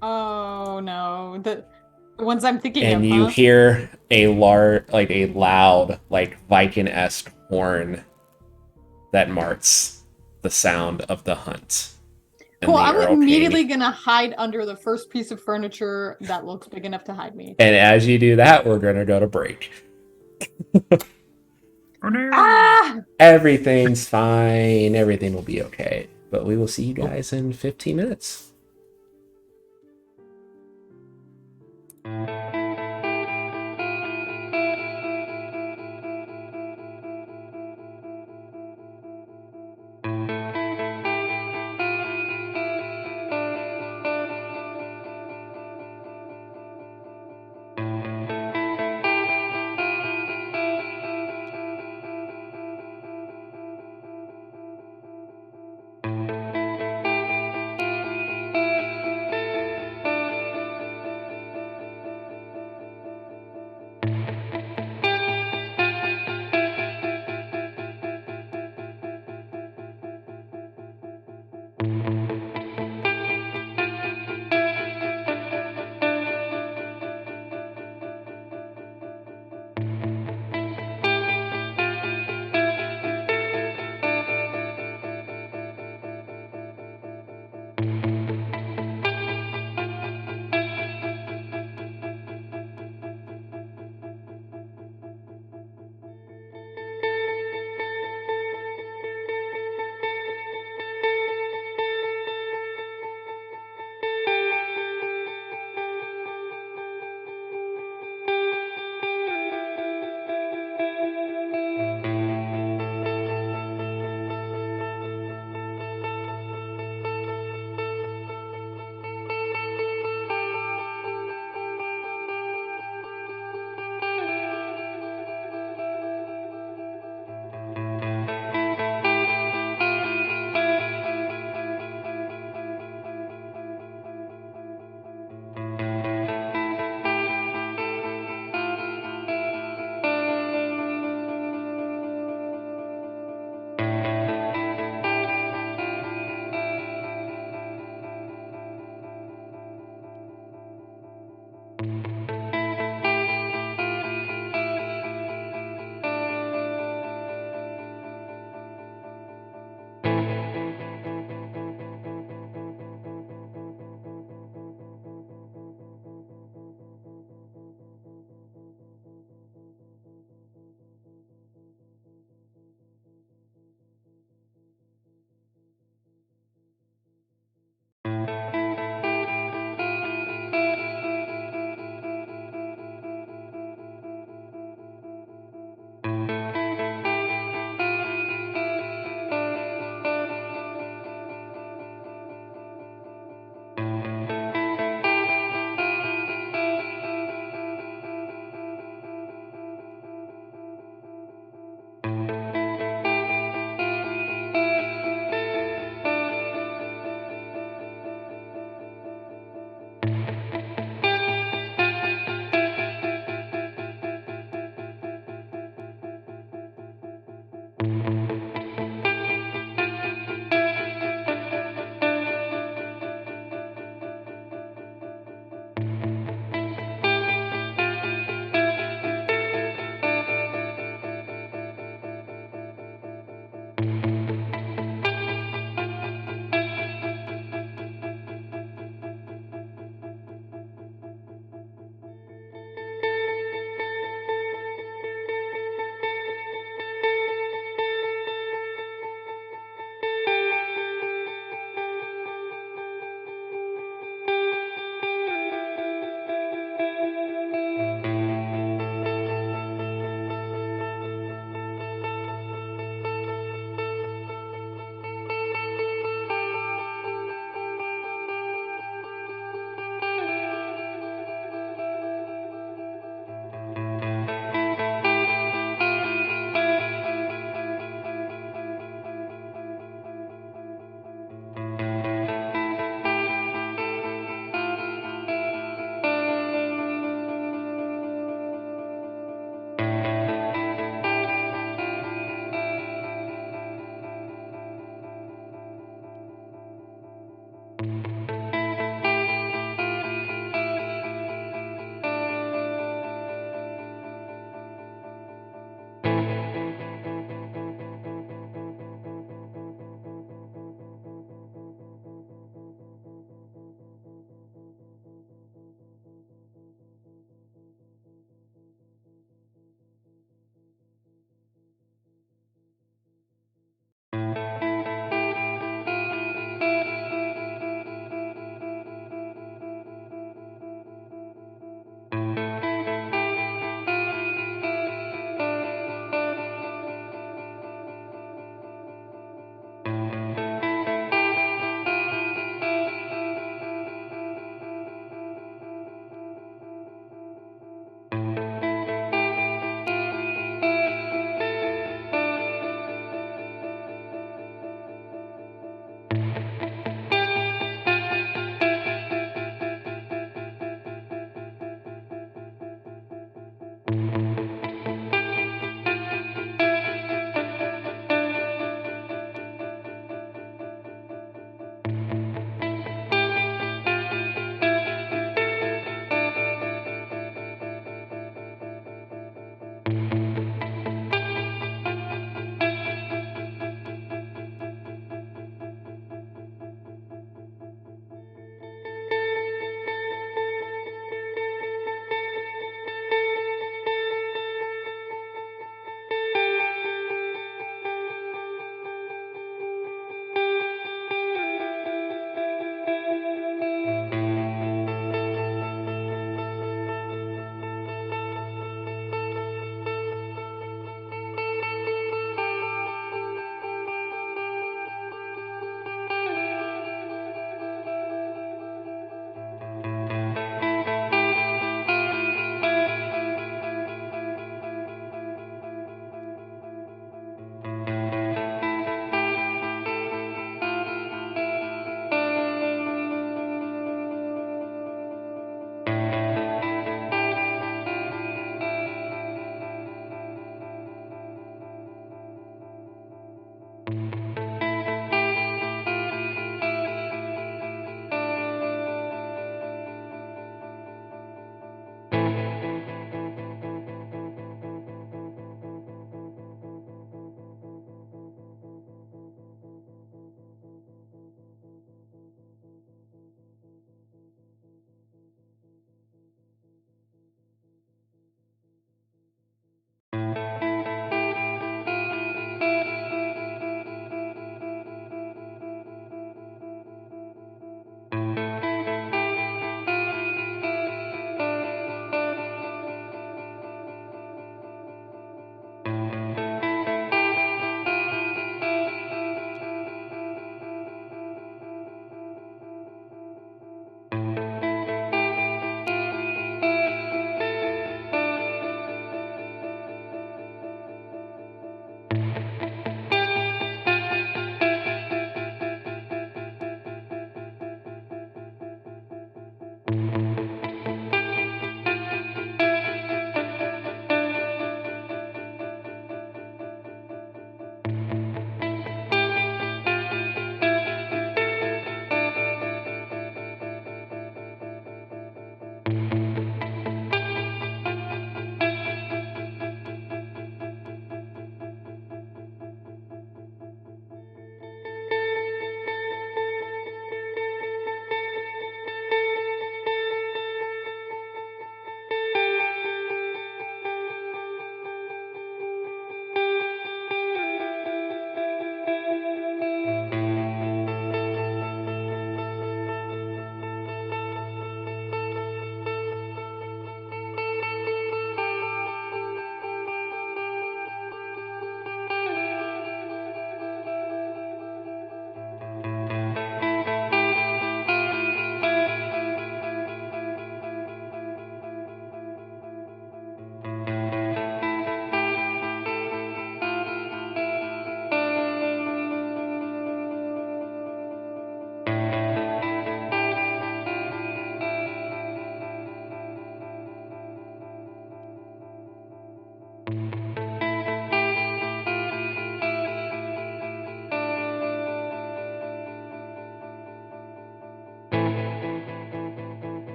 Oh no. The ones I'm thinking And of. you Huh? hear a loud, like Viking-esque horn that marks the sound of the hunt. and Cool. the I'm Earl immediately King. gonna hide under the first piece of furniture that looks big enough to hide me. And as you do that, we're gonna go to break. Oh no! Ah! Everything's fine. Everything will be okay. But we will see you guys in 15 minutes.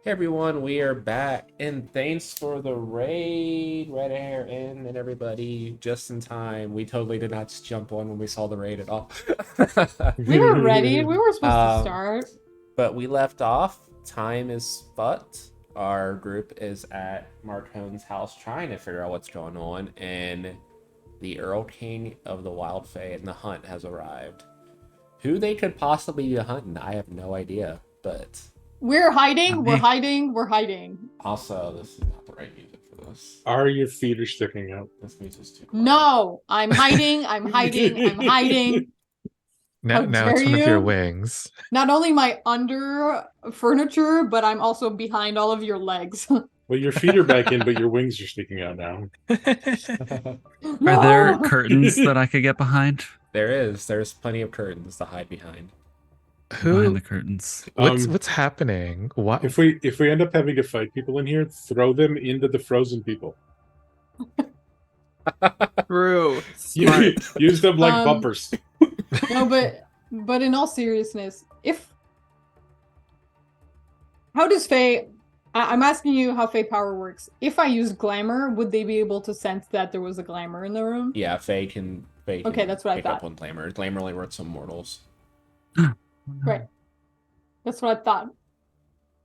Hey everyone, we are back, and thanks for the raid, Red Hair in, and everybody, just in time. We totally did not just jump on when we saw the raid at all. We were ready. We were supposed to Um, start. But we left off. Time is fucked. Our group is at Marcone's house trying to figure out what's going on, and the Earl King of the Wild Fae and the Hunt has arrived. Who they could possibly be hunting, I have no idea, but... We're hiding. Not We're me. hiding. We're hiding. Also, this is not the right music for this. Are your feet are sticking out? This music's too quiet. No, I'm hiding. I'm hiding. I'm hiding. Now, How now it's dare one of your you? wings. Not only am I under furniture, but I'm also behind all of your legs. Well, your feet are back in, but your wings are sticking out now. Are there No! curtains that I could get behind? There's plenty of curtains to hide behind. Who? Behind the curtains. What's happening? What? If we end up having to fight people in here, throw them into the frozen people. True. Smart. Use them like Um, bumpers. No, but in all seriousness, how does Faye? I'm asking you how Faye power works. If I use glamour, would they be able to sense that there was a glamour in the room? Yeah, Faye can. Okay, that's what I pick up thought. on glamour. Glamour only works on mortals. Right. That's what I thought.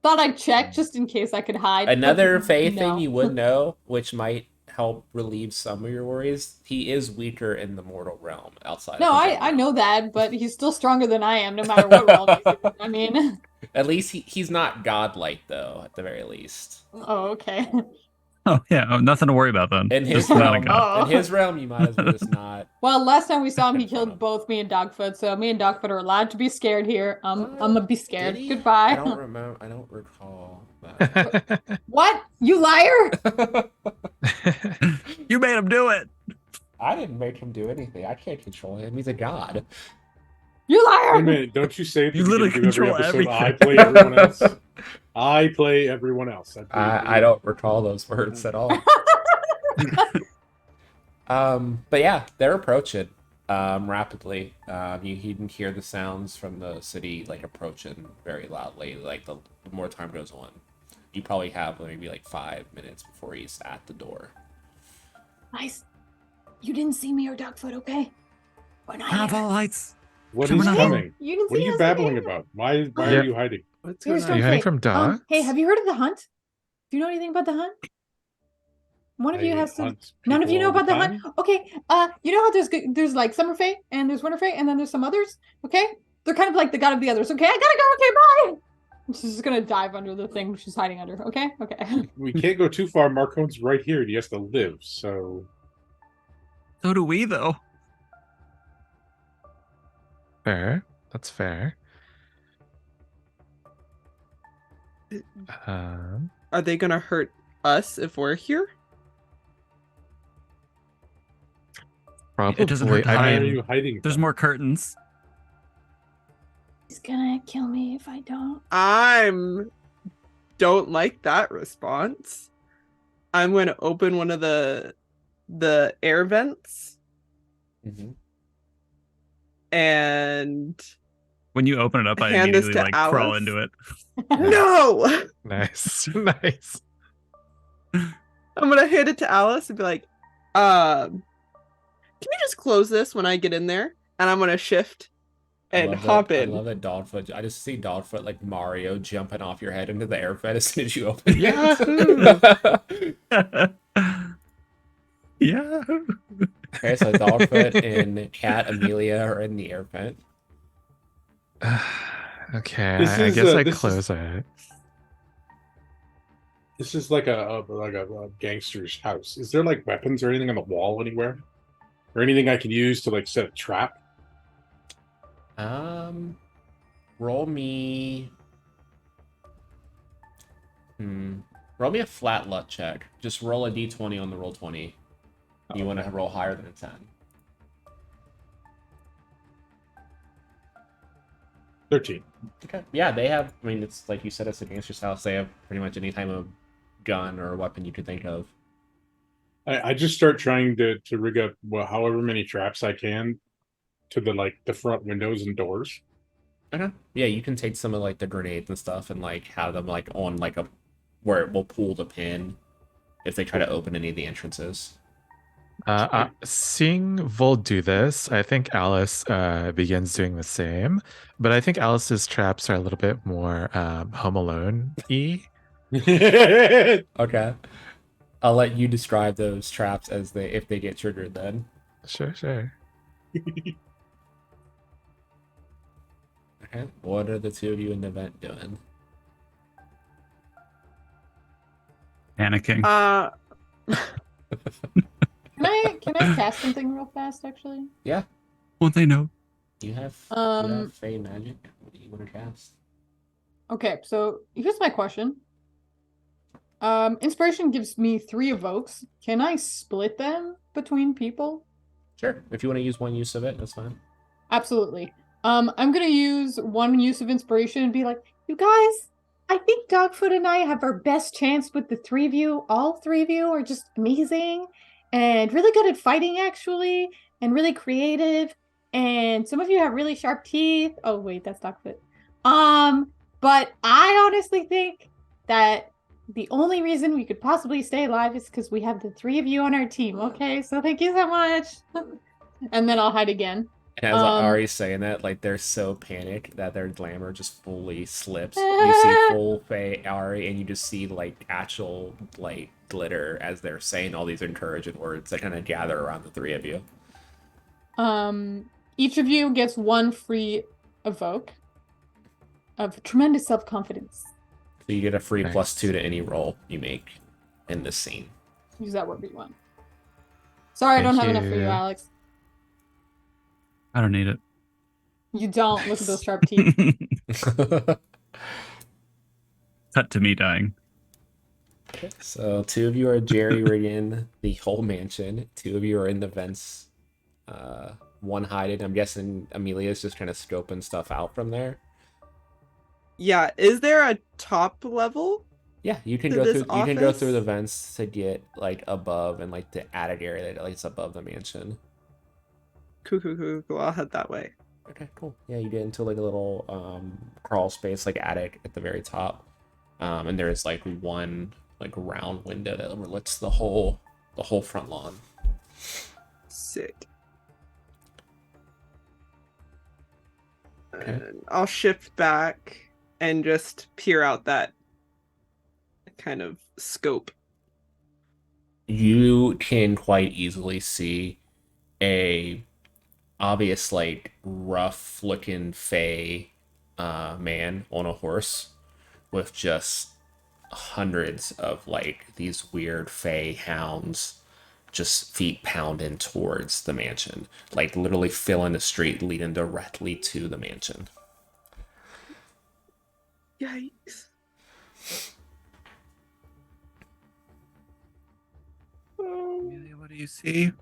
Thought I'd check just in case I could hide. but Another Faye no. thing you would know, which might help relieve some of your worries. He is weaker in the mortal realm outside. No, of the I realm. know that, but he's still stronger than I am, no matter what realm he's in. I mean, At least he's not godlike though. At the very least, oh, okay. Oh yeah, nothing to worry about then. in his Just not a realm, god. Oh. in his realm, you might as well just not. Well, last time we saw him, he In front killed of- both me and Dogfoot, so me and Dogfoot are allowed to be scared here. I'm gonna be scared. Did he? Goodbye. I don't remember. I don't recall that. What? You liar! You made him do it. I didn't make him do anything. I can't control him. He's a god. You Wait a liar! minute, don't you say at the You literally beginning of every control episode, I everything. play everyone else? I play everyone else. I don't recall those words at all. But yeah, they're approaching rapidly. You can hear the sounds from the city like approaching very loudly. Like the more time goes on, you probably have maybe like 5 minutes before he's at the door. Nice. You didn't see me or Dogfoot, okay? We're not Turn off here. all the lights. What Coming is up. coming? You didn't What are see you us, babbling okay? about? Why Yeah. are you hiding? What's Here's going Are you on? hiding Okay, from dogs? Hey, have you heard of the hunt? Do you know anything about the hunt? One of you I has to. hunt None of you know people all about the time? hunt. Okay. You know how there's like summer fae and there's winter fae and then there's some others. Okay, they're kind of like the god of the others. Okay, I gotta go. Okay, bye. She's just gonna dive under the thing she's hiding under. Okay, okay. We can't go too far. Marcone's right here. He has to live. So So do we though. Fair. That's fair. Are they gonna hurt us if we're here? Probably. It doesn't hurt to why hide. are you hiding? There's from? more curtains. He's gonna kill me if I don't. Don't like that response. I'm going to open one of the air vents Mm-hmm. and When you open it up, I Hand this immediately to like crawl Alice. into it. no. Nice. Nice. I'm gonna hand it to Alice and be like, can you just close this when I get in there? And I'm gonna shift and hop in. I love that Dogfoot. I just see Dogfoot like Mario jumping off your head into the air vent as soon as you open it. Yeah. Okay, so Dogfoot and Cat Amelia are in the air vent. Okay, This I is, guess I this is- close it. This is like a gangster's house. Is there like weapons or anything on the wall anywhere, or anything I can use to like set a trap? Roll me. Roll me a flat luck check. Just roll a d20 on the roll 20. You want to roll higher than a 10. 13. Okay. Yeah, they have. I mean, it's like you said, it's a gangster's house. They have pretty much any type of gun or weapon you could think of. I just start trying to rig up however many traps I can to the front windows and doors. Okay. Yeah, you can take some of like the grenades and stuff and like have them like on like a where it will pull the pin if they try to open any of the entrances. Seeing Vold do this, I think Alice begins doing the same, but I think Alice's traps are a little bit more Home Alone-y. Okay. I'll let you describe those traps as they if they get triggered then. Sure, sure. Okay. What are the two of you in the vent doing? Panicking. Can I cast something real fast actually? Yeah. Won't they know? You have Fey magic. What do you want to cast? Okay, so here's my question. Inspiration gives me 3 evokes. Can I split them between people? Sure. If you want to use one use of it, that's fine. Absolutely. I'm gonna use one use of inspiration and be like, you guys, I think Dogfoot and I have our best chance with the 3 of you. All 3 of you are just amazing and really good at fighting, actually, and really creative. And some of you have really sharp teeth. Oh wait, that's Dogfoot. But I honestly think that the only reason we could possibly stay alive is because we have the 3 of you on our team. Okay, so thank you so much. And then I'll hide again. And as Ari's saying that, like they're so panicked that their glamour just fully slips. You see full Faye Ari, and you just see like actual like glitter as they're saying all these encouraging words that kind of gather around the 3 of you. Each of you gets 1 free evoke of tremendous self-confidence. So you get a free Nice. +2 to any roll you make in this scene. Use that wherever you want. Sorry, I don't have enough for you, you. Alex. I don't need it. You don't. Look at those sharp teeth. Cut to me dying. So 2 of you are jerry-rigging the whole mansion. 2 of you are in the vents. 1 hiding. I'm guessing Amelia's just kind of scoping stuff out from there. Yeah, is there a top level? Yeah, you can To go this through. You can go through the office? vents to get like above and like the attic area that like is above the mansion. Cool. I'll head that way. Okay, cool. Yeah, you get into like a little crawl space, like attic at the very top, and there is like one like round window that overlooks the whole front lawn. Sick. Okay. And I'll shift back and just peer out that kind of scope. You can quite easily see a obvious like rough looking fey man on a horse with just hundreds of like these weird fey hounds just feet pounding towards the mansion, like literally filling the street leading directly to the mansion. Yikes. Amelia, what do you see?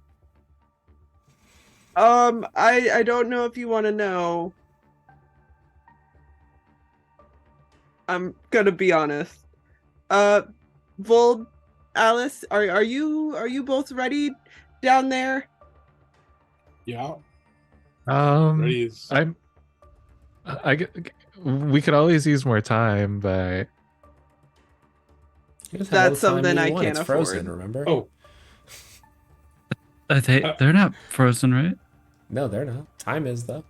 I don't know if you want to know. I'm gonna be honest. Vold, Alice, are you both ready down there? Yeah. Um, Ready is I'm. We could always use more time, but You just have all That's the time something you I want. can't It's frozen, afford. remember? oh They're not frozen, right? No, they're not. Time is though.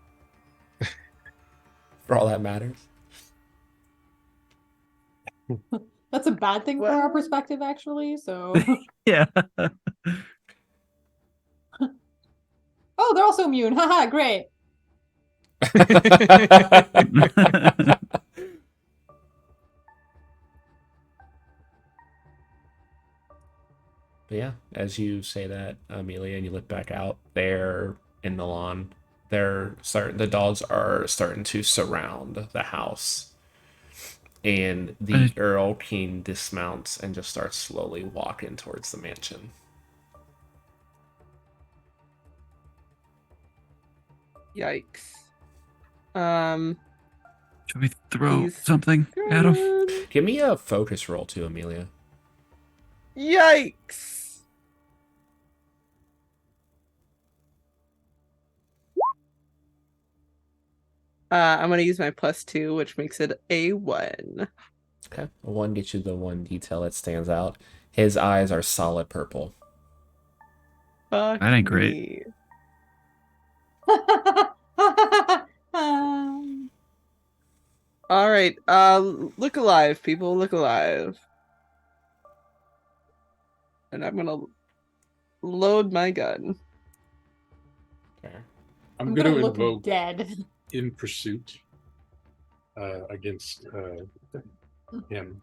For all that matters. That's a bad thing from our perspective, actually. So, Yeah. oh, they're also immune. Haha, great. But yeah, as you say that, Amelia, and you look back out there in the lawn, the dogs are starting to surround the house. And the Earl King dismounts and just starts slowly walking towards the mansion. Yikes. Should we throw He's something at him? good. Give me a focus roll too, Amelia. Yikes. I'm gonna use my +2, which makes it a 1. Okay. A 1 gets you the one detail that stands out. His eyes are solid purple. Fuck That ain't great. me. All right. Look alive, people. Look alive. And I'm gonna load my gun. Okay. I'm I'm going gonna to look invoke dead. in pursuit against him,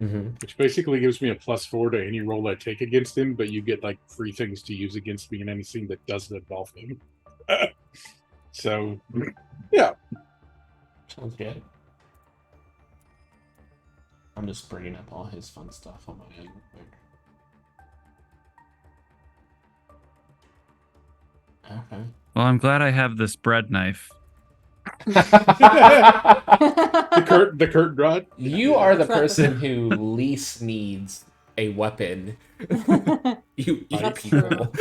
Mm-hmm. which basically gives me a +4 to any roll I take against him, but you get like 3 things to use against me in anything that doesn't involve him. So, yeah. Sounds good. I'm just bringing up all his fun stuff on my end real quick. Okay. Well, I'm glad I have this bread knife. The curtain rod. You are the That's right. person who least needs a weapon. You eat That's people.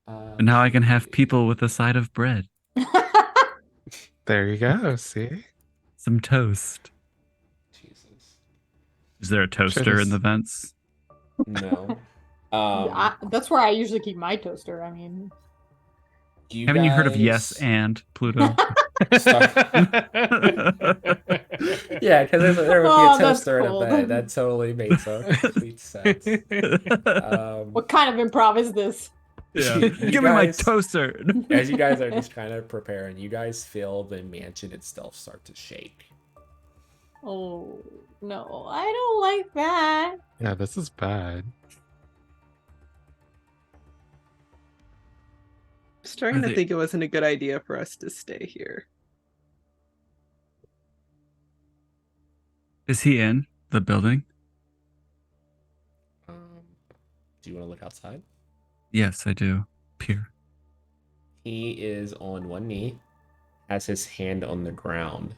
And now I can have people with a side of bread. There you go. See? Some toast. Jesus. Is there a toaster in the vents? No. That's where I usually keep my toaster. I mean, Haven't you heard of yes guys- and Pluto? Yeah, because there would be Oh, a that's toaster in a cool. bed. That totally makes complete sense. what kind of improv is this? Yeah. You Give me my guys- toaster. As you guys are just kind of preparing, you guys feel the mansion itself start to shake. Oh no, I don't like that. Yeah, this is bad. Just trying Are to they- think it wasn't a good idea for us to stay here. Is he in the building? Do you want to look outside? Yes, I do. Peer. He is on one knee, has his hand on the ground,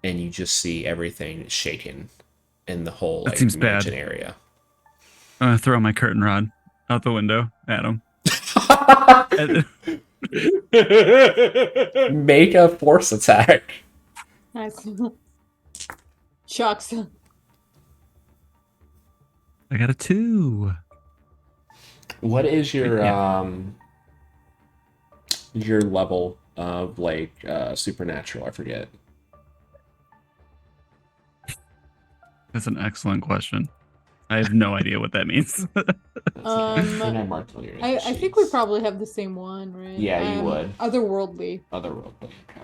and you just see everything shaken in the whole That seems bad. mansion area. I'm gonna throw my curtain rod out the window at him. Make a force attack. Nice. Shucks. I got a 2. What is your Yeah. your level of like supernatural? I forget. That's an excellent question. I have no idea what that means. I think I marked on your I think we probably have the same one, right? Yeah, you would. Otherworldly. Otherworldly. Okay.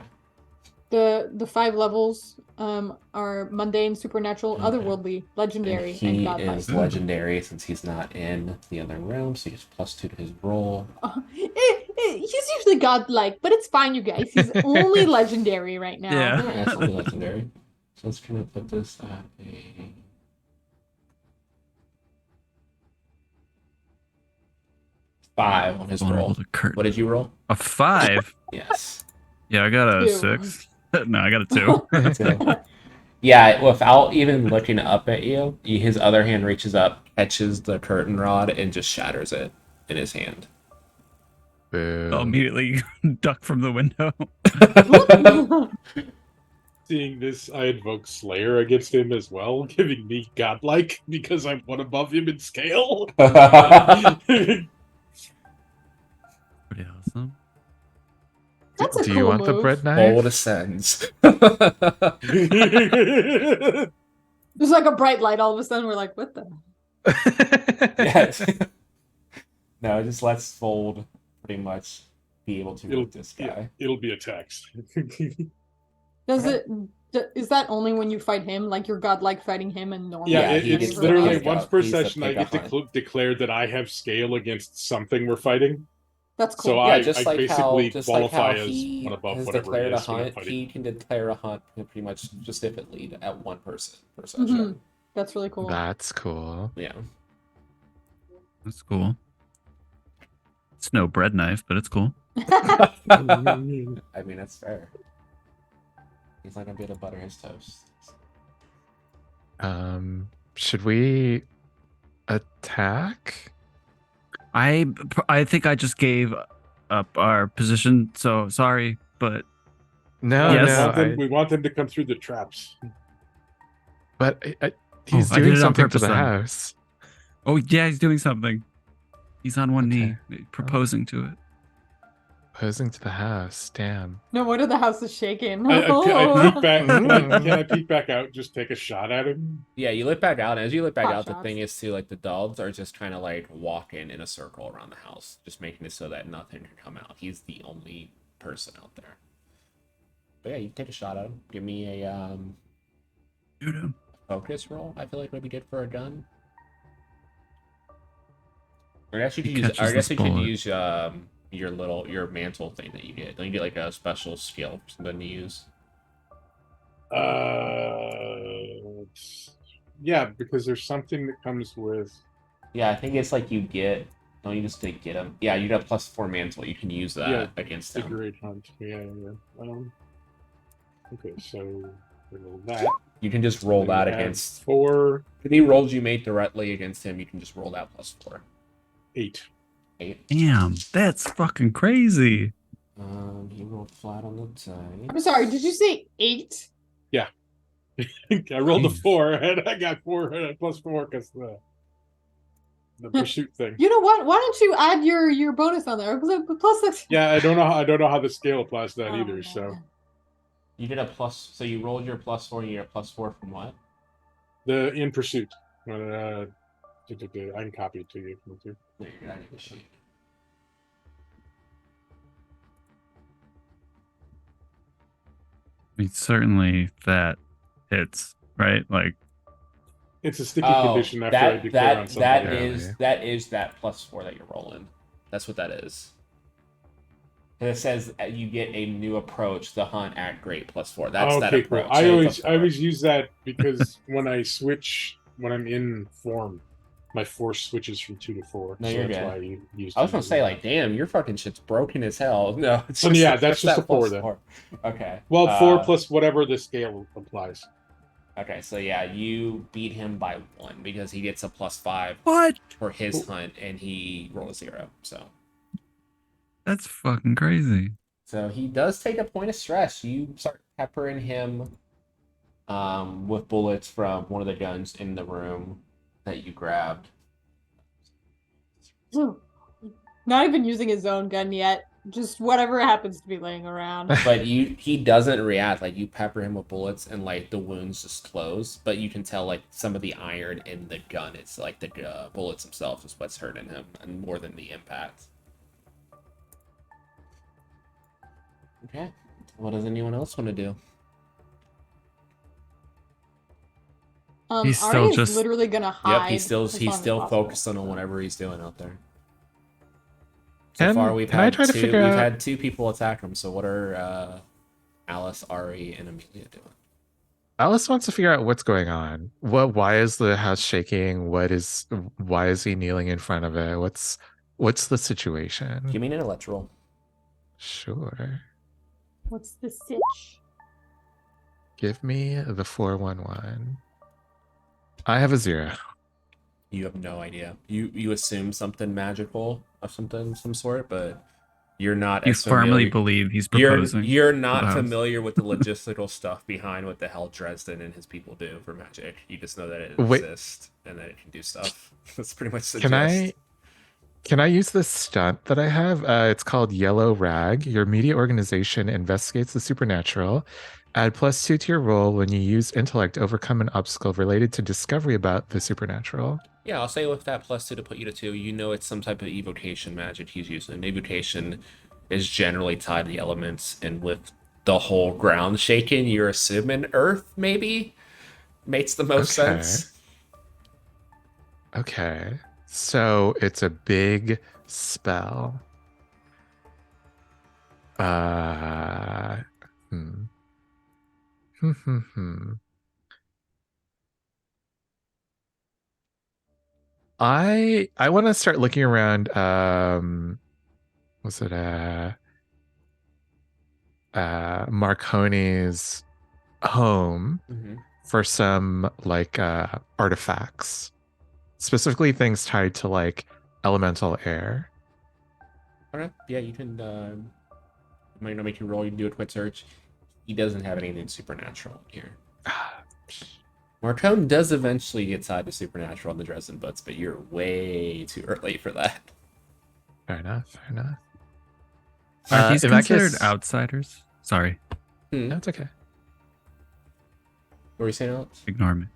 The 5 levels are mundane, supernatural, Okay. otherworldly, legendary, and He godlike. is legendary since he's not in the other realm, so he's +2 to his roll. He's usually godlike, but it's fine, you guys. He's only legendary right now. Yeah. Yeah, it's only legendary. So let's kind of put this at a 5 on his Vulnerable roll. to curtain. What did you roll? A 5? Yes. Yeah, I got a 2. 6. No, I got a 2. So, yeah, without even looking up at you, his other hand reaches up, catches the curtain rod, and just shatters it in his hand. Boo. I'll immediately duck from the window. Seeing this, I invoke Slayer against him as well, giving me godlike because I'm one above him in scale. Pretty awesome. That's a Do cool you want the move. bread Bold knife? ascends. There's like a bright light all of a sudden. We're like, what the? Yes. No, it just lets Fold pretty much be able to with this guy. It'll be a text. Does it? Is that only when you fight him? Like you're godlike fighting him and normal? Yeah, he it's gets literally pick once up. per He's the session I pick get up to declare that I have scale against something we're fighting. That's cool. So Yeah, I just like how basically just like how qualify as he one above has whatever declared it a is when I'm hunt. fighting. He can declare a hunt pretty much just if it lead at one person per Mhm. session. That's really cool. That's cool. Yeah. That's cool. It's no bread knife, but it's cool. I mean, that's fair. He's not gonna be able to butter his toast. Should we attack? I think I just gave up our position. So sorry, but No, Yes. no, we want them to come through the traps. but he's I did doing it on something to purpose the then. house. Oh yeah, he's doing something. He's on one Okay. knee, proposing to it. Posing to the house. Damn. No wonder the house is shaking. I peek back. Mm. Can I peek back out? Just take a shot at him. Yeah, you look back out, and as you look back Pot out, the shots. thing is too, like the dogs are just kind of like walking in a circle around the house, just making it so that nothing can come out. He's the only person out there. But yeah, you take a shot at him. Give me a Shoot him. focus roll. I feel like would be good for a gun. Or I guess you He could use. I catches guess this you could bullet. use your mantle thing that you get. Don't you get like a special skill for something to use? Yeah, because there's something that comes with. Yeah, I think it's like you get. Don't you just get him? Yeah, you got +4 mantle. You can use that Yeah, against The him. great hunt. Yeah. Okay, so roll that. You can just roll Then that we have against 4, any rolls you made directly against him. You can just roll that +4. 8. 8. Damn, that's fucking crazy. He rolled flat on the die. I'm sorry, did you say 8? I rolled a Jeez. 4 and I got 4 +4 because the pursuit thing. You know what? Why don't you add your bonus on there? Because plus that's Yeah, I don't know how the scale applies to that Oh, either. So man. You did a plus. So you rolled your +4. You get a +4 from what? the in pursuit. I can copy it to you if you want to. There you go. I need the sheet. I mean, certainly that hits, right? Like, It's a sticky Oh, condition after I declare on something. that is that +4 that you're rolling. That's what that is. And it says you get a new approach, the hunt at great +4. That's that Okay, approach. cool. I So always it's a 4. use that because when I switch when I'm in form, my force switches from 2 to 4. No, so you're that's good. why I use. I was gonna say like, damn, your fucking shit's broken as hell. No, it's just, yeah, that's just that a 4 +4. then. Okay. Well, 4 plus whatever the scale applies. Okay, so yeah, you beat him by 1 because he gets a +5 what? for his hunt, and he rolled a 0. That's fucking crazy. So he does take a point of stress. You start peppering him with bullets from one of the guns in the room that you grabbed. not even using his own gun yet. Just whatever happens to be laying around. But he doesn't react. Like you pepper him with bullets, and like the wounds just close. But you can tell like some of the iron in the gun. It's like the bullets themselves is what's hurting him, and more than the impact. Okay. What does anyone else want to do? He's Ari still is just- literally gonna hide. Yep, he's still as long as possible. focused on whatever he's doing out there. So Can- far, we've can I had try to figure out- had 2 people attack him. So what are Alice, Ari, and Amelia doing? Alice wants to figure out what's going on. Why is the house shaking? Why is he kneeling in front of it? What's the situation? Give me an intellect roll. Sure. What's the sitch? Give me the 411. I have a 0. You have no idea. You assume something magical of some sort, but you're not. You as firmly familiar- believe he's You're proposing. you're to the not house. familiar with the logistical stuff behind what the hell Dresden and his people do for magic. You just know that it Wait. exists and that it can do stuff. That's pretty much the Can gist. I use this stunt that I have? It's called Yellow Rag. Your media organization investigates the supernatural. Add +2 to your roll when you use intellect to overcome an obstacle related to discovery about the supernatural. Yeah, I'll say with that +2 to put you to 2, you know it's some type of evocation magic he's using. Evocation is generally tied to the elements, and with the whole ground shaking, you're assuming Earth maybe makes the most Okay. sense. Okay. So it's a big spell. Hmm. I want to start looking around. Was it Marconi's home for some like artifacts, specifically things tied to like elemental air. Okay, yeah, you can. Might not make you roll. You can do a quick search. He doesn't have anything supernatural here. Marcone does eventually get tied to supernatural in the Dresden books, but you're way too early for that. Fair enough. Fair enough. Are these in that considered case- outsiders? Sorry, Hmm. That's okay. What were you saying, Alex? ignore me.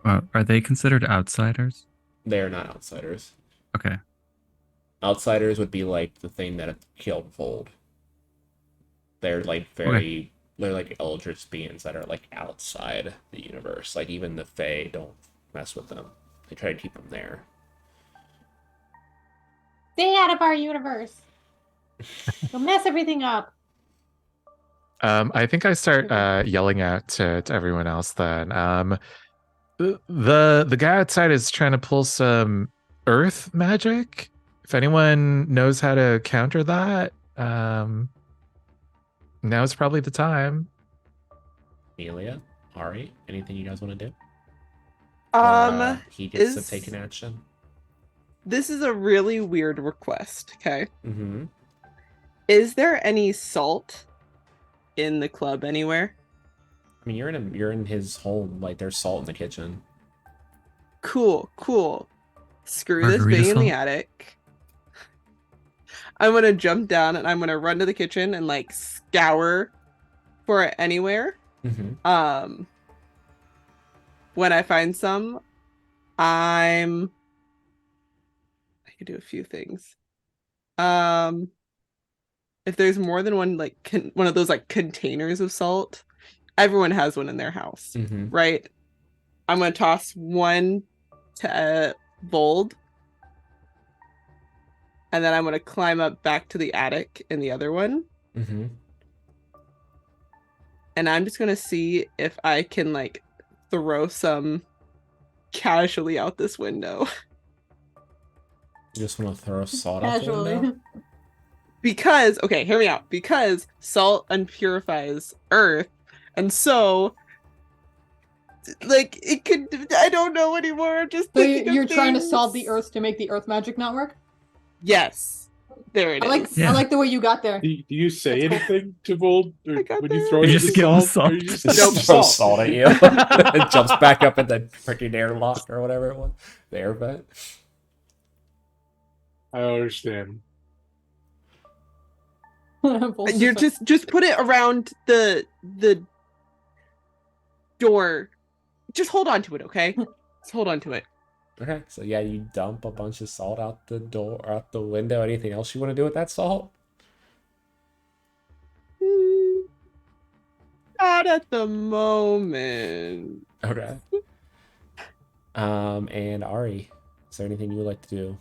Are they considered outsiders? They are not outsiders. Okay. Outsiders would be like the thing that killed Vold. They're like they're like eldritch beings that are like outside the universe. Like even the Fae don't mess with them. They try to keep them there. Stay out of our universe. You'll mess everything up. I think I start yelling out to everyone else then. The guy outside is trying to pull some earth magic. If anyone knows how to counter that, now's probably the time. Amelia, Ari, anything you guys want to do? He gets to take an action. This is a really weird request, okay? Mm-hmm. Is there any salt in the club anywhere? I mean, you're in his home. Like there's salt in the kitchen. Cool. Screw this Margarita being in the salt? attic. I'm gonna jump down and I'm gonna run to the kitchen and like scour for it anywhere. Mm-hmm. When I find some, I could do a few things. If there's more than one, like one of those like containers of salt, everyone has one in their house, Mm-hmm. right? I'm gonna toss one to Vold, and then I'm gonna climb up back to the attic in the other one, Mm-hmm. and I'm just gonna see if I can like throw some casually out this window. You just want to throw salt out the Casually. window? Because, okay, hear me out. Because salt unpurifies earth, and so, like, it could. I don't know anymore. I'm just So thinking of you're trying to things. solve the earth to make the earth magic not work? Yes, there it is. Yeah. I like the way you got there. Do you say That's anything to Vold? Or I got when you there. throw You it just the give him salt? Or salt. you just Just nope, throw salt. salt at you. It jumps back up in the freaking airlock or whatever it was. The air vent. I understand. Vol's You're like, just put it around the door. Just hold on to it, okay? Just hold on to it. Okay, so yeah, you dump a bunch of salt out the door, out the window. Anything else you want to do with that salt? Not at the moment. Okay. And Ari, is there anything you would like to do?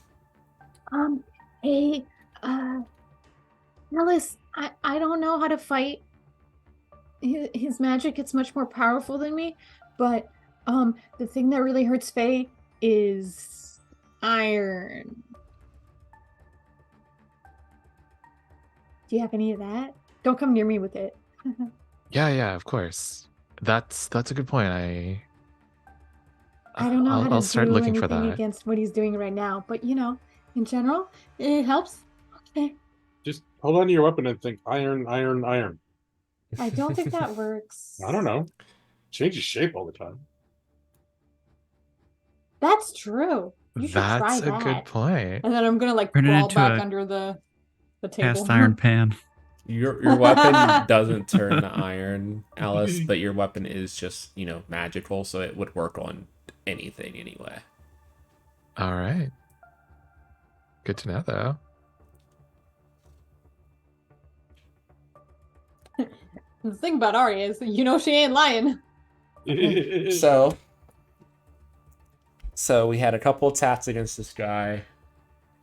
Hey, Alice, I don't know how to fight his magic. It's much more powerful than me, but the thing that really hurts Faye is iron. Do you have any of that? Don't come near me with it. Yeah, of course. That's a good point. I don't know how to I'll start do looking for anything that. against what he's doing right now, but you know, in general, it helps. Okay. Just hold on to your weapon and think iron, iron, iron. I don't think that works. I don't know. Changes shape all the time. That's true. You should try That's a that. good point. and then I'm gonna like Turn it crawl into back a under the table. Cast iron pan. Your weapon doesn't turn to iron, Alice, but your weapon is just, magical, so it would work on anything anyway. All right. Good to know, though. The thing about Ari is, she ain't lying. So we had a couple attacks against this guy,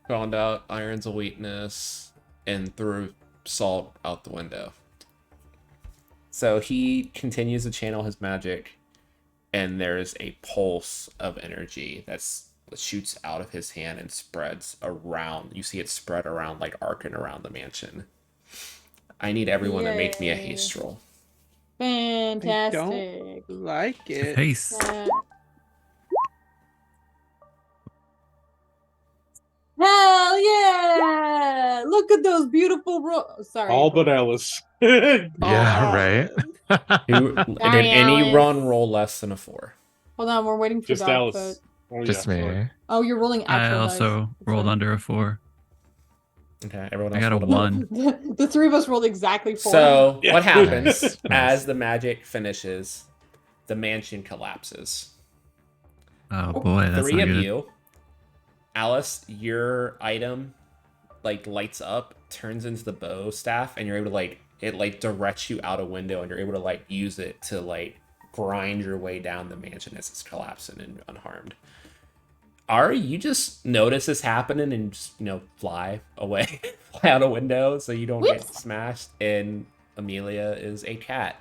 found out iron's a weakness, and threw salt out the window. So he continues to channel his magic, and there's a pulse of energy that shoots out of his hand and spreads around. You see it spread around, like arcing around the mansion. I need everyone to make me a Yay. haste roll. Fantastic. Like it. Face. Hell yeah! Look look at those beautiful sorry. All but Alice. Yeah, Oh, right. Who did Sorry, any Alice. run roll less than a 4? Hold on, we're waiting for Just Dogfoot. Alice. Oh, Just yeah, me. sorry. Oh, you're rolling I actual also dice. rolled Sorry. under a 4. Okay, everyone I else got a rolled 1. The three of us rolled exactly 4. So Yeah. what happens Nice, nice. as the magic finishes? The mansion collapses. Oh boy, that's 3 not of good. you, Alice, your item like lights up, turns into the bow staff, and you're able to like it like directs you out a window, and you're able to like use it to like grind your way down the mansion as it's collapsing and unharmed. Ari, you just notice this happening and just fly away, fly out a window so you don't get Whoops. smashed. And Amelia is a cat,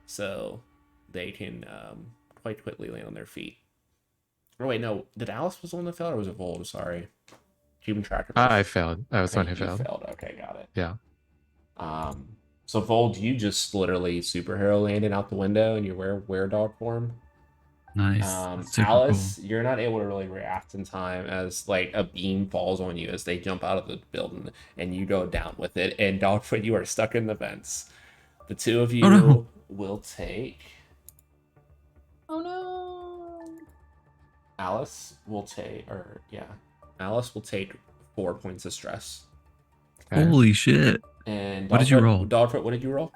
so they can quite quickly land on their feet. Oh wait, no. Did Alice was the one that fell, or was it Vold? Sorry. Keeping track of this. I failed. I was the one who You failed. Okay, got it. Yeah. So Vold, you just literally superhero landed out the window and you wear dog form. Nice. That's super Alice, you're not able to really react in time as like a beam falls on you as they jump out of the building and you go down with it. And Dogfoot, you are stuck in the vents. The two of you Oh, no. will take. Oh no. Alice will take, Alice will take 4 points of stress. cool. Okay. Holy shit. And What did you roll? Dogfoot, what did you roll?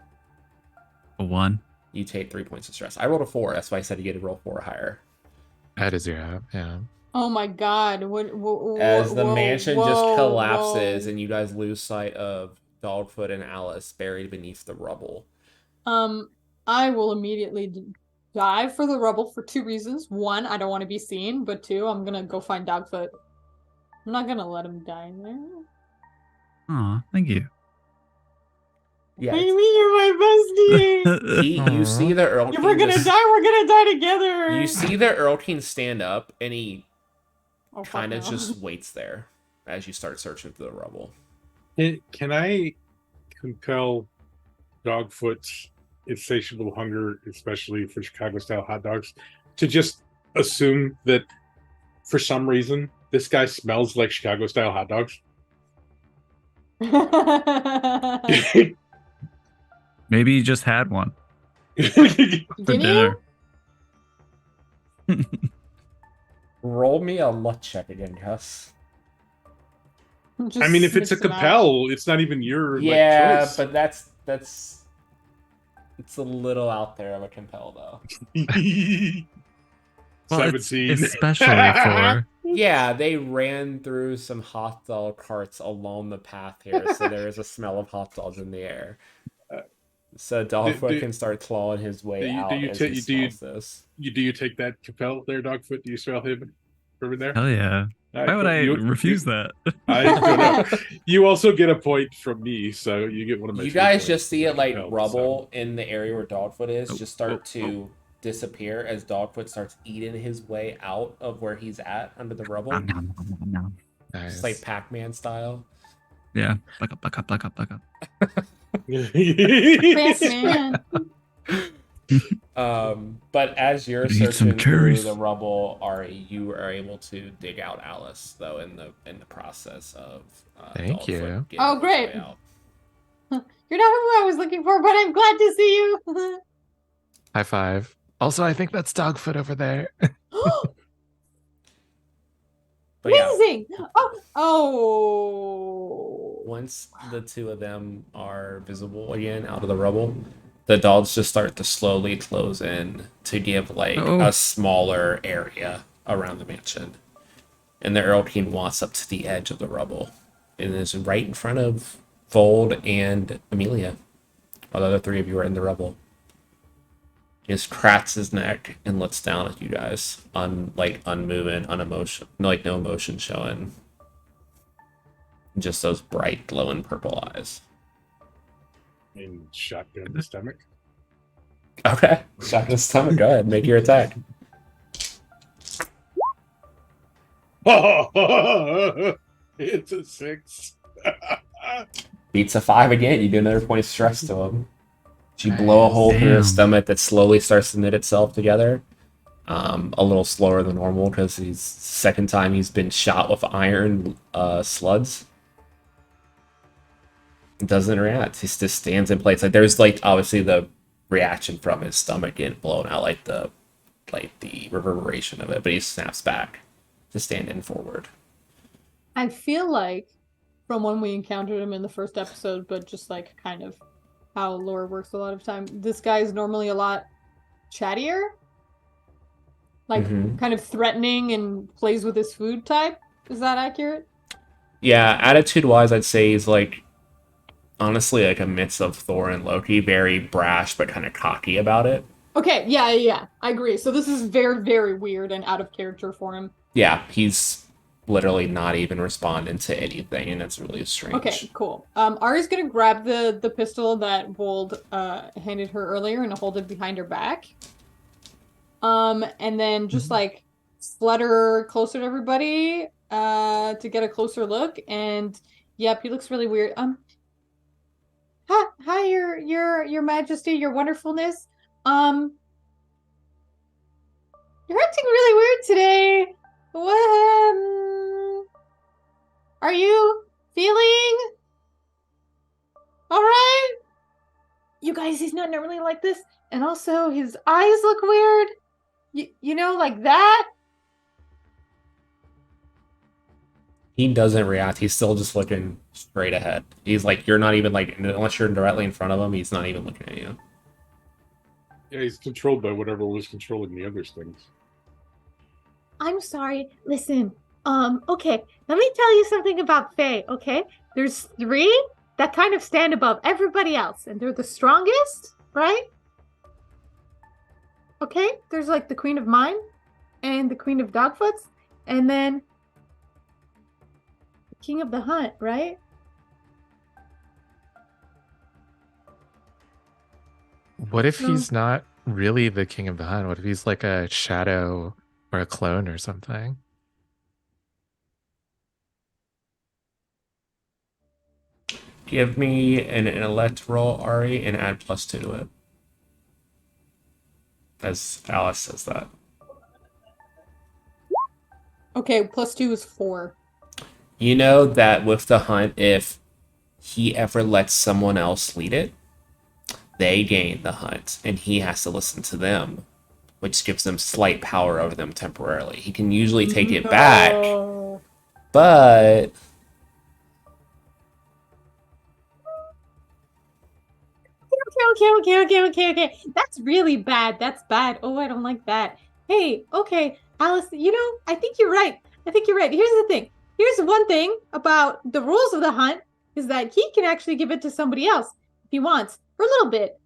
A 1. You take 3 points of stress. I rolled a 4. That's why I said you get to roll 4 or higher. That is 0. Yeah. Oh my god. As the mansion just collapses and you guys lose sight of Dogfoot and Alice buried beneath the rubble. I will immediately dive for the rubble for 2 reasons. 1, I don't want to be seen, but 2, I'm gonna go find Dogfoot. I'm not gonna let him die in there. Aw, thank you. Yeah, What do you mean you're my bestie? you see the Earl If King we're gonna just- die, we're gonna die together. You see the Earl King stand up and he Oh, fuck kind of no. just waits there as you start searching through the rubble. Can I compel Dogfoot's insatiable hunger, especially for Chicago-style hot dogs, to just assume that for some reason this guy smells like Chicago-style hot dogs? Maybe you just had one for Didn't you? dinner. Roll me a luck check again, Gus. I mean, if it's a Just mix them out. compel, it's not even your Yeah, choice. but that's it's a little out there of a compel though. Well, it's 17. especially for Yeah, they ran through some hot dog carts along the path here, so there is a smell of hot dogs in the air. So Dogfoot do- can start clawing his way do you- out do you as ta- he do you- smells this. Do you take that compel there, Dogfoot? Do you smell him from in there? hell yeah. All right, Why would cool. I You- refuse that? I don't know. You also get a point from me, so you get one of my. You 3 guys points just see for it like compelled, rubble in the area where Dogfoot is Oh, just start oh, to disappear as Dogfoot starts eating his way out of where he's at under the rubble. Nom, nom, nom, nom, nom. Nice. Just like Pac-Man style. Yeah. Buck up, buck up, buck up, buck up. Fast man. But as you're Gonna eat some searching through cherries. the rubble, Ari, you are able to dig out Alice though in the process of Thank Dogfoot you. getting Oh, his great. way out. You're not who I was looking for, but I'm glad to see you. High five. Also, I think that's Dogfoot over there. But yeah, Amazing. Oh. once the two of them are visible again out of the rubble, the dogs just start to slowly close in to give like Oh. a smaller area around the mansion. And the Earl King walks up to the edge of the rubble and is right in front of Vold and Amelia, while the other 3 of you are in the rubble. He just cracks his neck and looks down at you guys, unmoving, unemotion, like no emotion showing. Just those bright, glowing purple eyes. In shotgun in the stomach. Okay, shot in the stomach. Go ahead, make your attack. It's a 6. Beats a 5 again. You do another point of stress to him. You blow a hole through his Damn. stomach that slowly starts to knit itself together. A little slower than normal because he's second time he's been shot with iron sluds. Doesn't react. He just stands in place. Like there's like obviously the reaction from his stomach getting blown out, like the reverberation of it, but he snaps back to stand in forward. I feel like from when we encountered him in the first episode, but just like kind of how lore works a lot of time, this guy is normally a lot chattier. Like Mhm. kind of threatening and plays with his food type. Is that accurate? Yeah, attitude wise, I'd say he's like honestly like a mix of Thor and Loki, very brash but kind of cocky about it. Okay, yeah, I agree. So this is very, very weird and out of character for him. Yeah, he's literally not even responding to anything, and it's really strange. Okay, cool. Ari's gonna grab the pistol that Vold handed her earlier and hold it behind her back. And then just like flutter closer to everybody to get a closer look. And yep, he looks really weird. Hi, your Majesty, your wonderfulness. You're acting really weird today. What? Are you feeling all right? You guys, he's not normally like this, and also his eyes look weird. You know, like that. He doesn't react. He's still just looking straight ahead. He's like, you're not even like, unless you're directly in front of him, he's not even looking at you. Yeah, he's controlled by whatever was controlling the other things. I'm sorry. Listen. Okay. Let me tell you something about Faye, okay? There's 3 that kind of stand above everybody else, and they're the strongest, right? Okay? There's like the Queen of Mine and the Queen of Dogfoots, and then the King of the Hunt, right? What if No. he's not really the king of the hunt? What if he's like a shadow or a clone or something? Give me an intellect roll, Ari, and add +2 to it. As Alice says that. Okay, +2 is 4. You know that with the hunt, if he ever lets someone else lead it, they gain the hunt, and he has to listen to them, which gives them slight power over them temporarily. He can usually take it back, No. but Okay. That's really bad. That's bad. Oh, I don't like that. Hey, okay, Alice, you know, I think you're right. Here's the thing. Here's one thing about the rules of the hunt is that he can actually give it to somebody else if he wants for a little bit.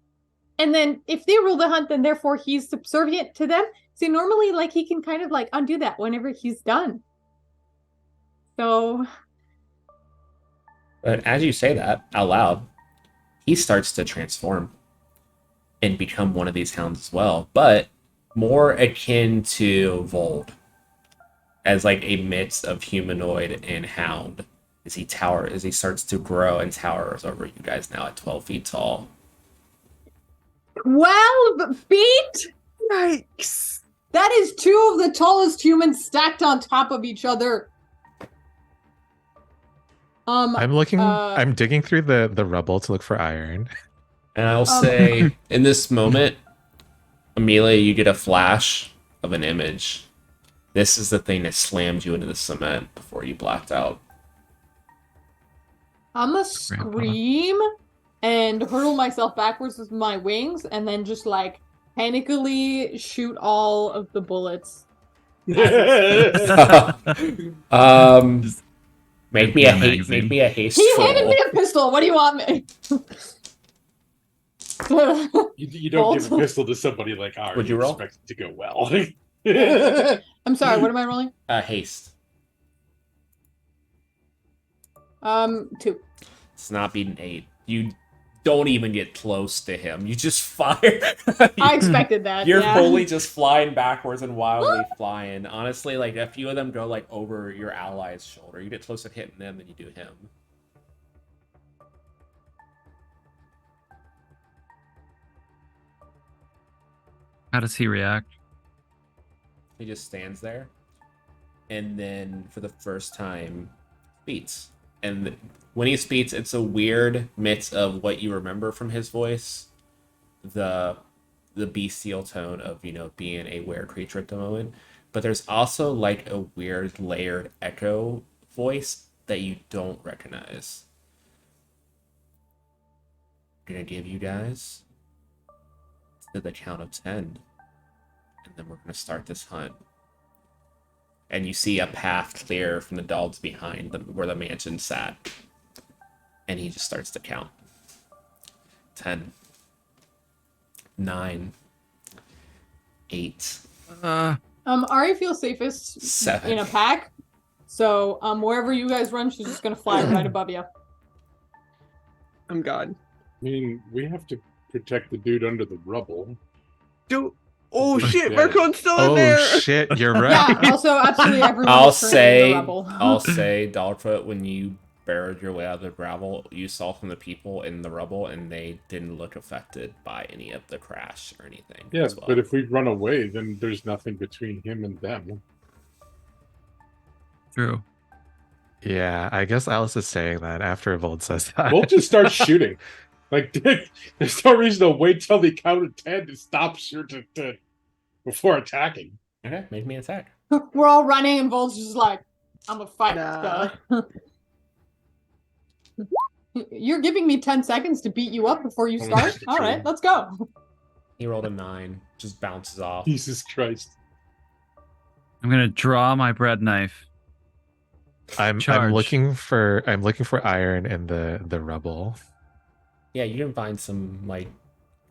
And then if they rule the hunt, then therefore he's subservient to them. See, normally like he can kind of like undo that whenever he's done. So but as you say that out loud, he starts to transform and become one of these hounds as well, but more akin to Vold as like a mix of humanoid and hound as he starts to grow and towers over you guys now at 12 feet tall. 12 feet? Yikes. That is 2 of the tallest humans stacked on top of each other. I'm digging through the rubble to look for iron. And I'll say, in this moment, Amelia, you get a flash of an image. This is the thing that slammed you into the cement before you blacked out. I'm gonna scream and hurl myself backwards with my wings and then just like panically shoot all of the bullets. Make me a haste He roll. handed me a pistol. What do you want me? You don't give a pistol to somebody like ours. Would you roll? Expect it to go well. I'm sorry, what am I rolling? Haste. 2. It's not beating 8. You don't even get close to him. You just fire. I expected that. You're yeah. fully just flying backwards and wildly flying. Honestly, like a few of them go like over your ally's shoulder. You get close to hitting them than you do him. How does he react? He just stands there, and then for the first time, beats. And when he speaks, it's a weird mix of what you remember from his voice, the bestial tone of, you know, being a were creature at the moment, but there's also like a weird layered echo voice that you don't recognize. I'm gonna give you guys to the count of 10, and then we're gonna start this hunt. And you see a path clear from the dogs behind them where the mansion sat. And he just starts to count. 10, 9, 8, Ari feels safest 7. in a pack. So wherever you guys run, she's just gonna fly right above you. I'm God. I mean, we have to protect the dude under the rubble. Dude. Oh He's shit, dead. Marcon's still in Oh there. shit, you're Yeah, right. also absolutely everyone I'll is currently in the rubble. say, Dogfoot, when you barreled your way out of the gravel, you saw from the people in the rubble, and they didn't look affected by any of the crash or anything. Yeah, as well. but if we run away, then there's nothing between him and them. True. Yeah, I guess Alice is saying that after Vold says that. We'll just start shooting. Like, there's no reason to wait till the count of 10 to stop shooting before attacking. Okay, make me an attack. We're all running, and Vold's just like, I'm a fight. Nah. You're giving me 10 seconds to beat you up before you Oh, start? that's All right, true. let's go. He rolled a 9, just bounces off. Jesus Christ. I'm gonna draw my bread knife. I'm Charge. looking for iron in the rubble. Yeah, you can find some like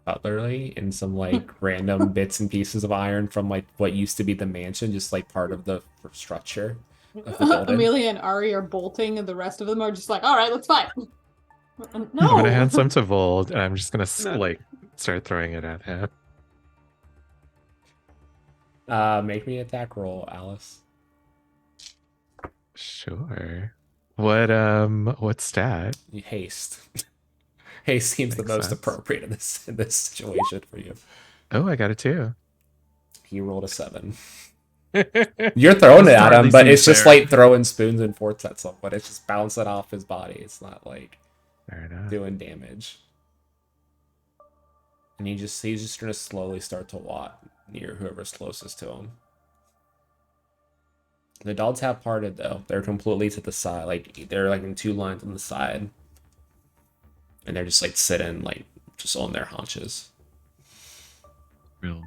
cutlery and some like random bits and pieces of iron from like what used to be the mansion, just like part of the structure of the building. Amelia and Ari are bolting, and the rest of them are just like, all right, let's fight. No. I'm gonna hand some to Vold, and I'm just gonna No. like start throwing it at him. Make me an attack roll, Alice. Sure. What stat? Haste. Haste seems the Makes most sense. appropriate in this situation for you. Oh, I got it too. He rolled a 7. You're throwing it at hardly him, but seems it's just fair. like throwing spoons and forks at someone. It's just bouncing off his body. It's not like Fair enough. doing damage. And he's just gonna slowly start to walk near whoever's closest to him. The dogs have parted though. They're completely to the side. Like they're like in 2 lines on the side. And they're just like sitting like just on their haunches. Real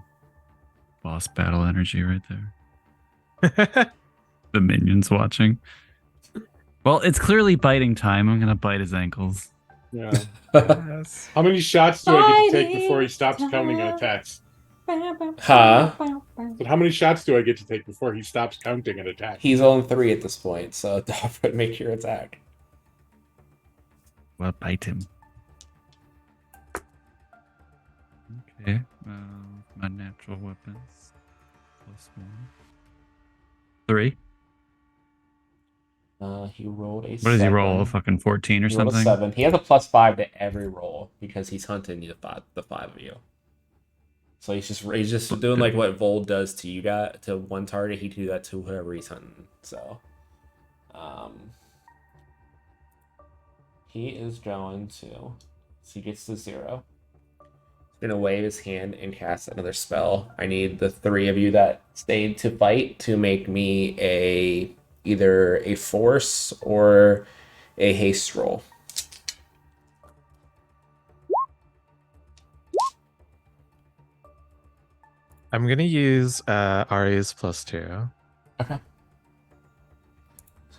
boss battle energy right there. The minions watching. Well, it's clearly biting time. I'm gonna bite his ankles. Yeah. Yes. How many shots do I get to take before he stops counting and attacks? Huh? But how many shots do I get to take before he stops counting and attacks? He's on 3 at this point, so Dogfoot, make your attack. Well, bite him. Okay. My natural weapons. +1. 3. He rolled a What does he roll? A 7. fucking 14 or He rolled a something? 7. He has a +5 to every roll because he's hunting the 5 of you. So he's just doing like what Vold does to you guys, to one target. He can do that to whoever he's hunting. So, he is going to. So he gets to 0. He's gonna wave his hand and cast another spell. I need the 3 of you that stayed to fight to make me either a force or a haste roll. I'm gonna use Ari's +2. Okay.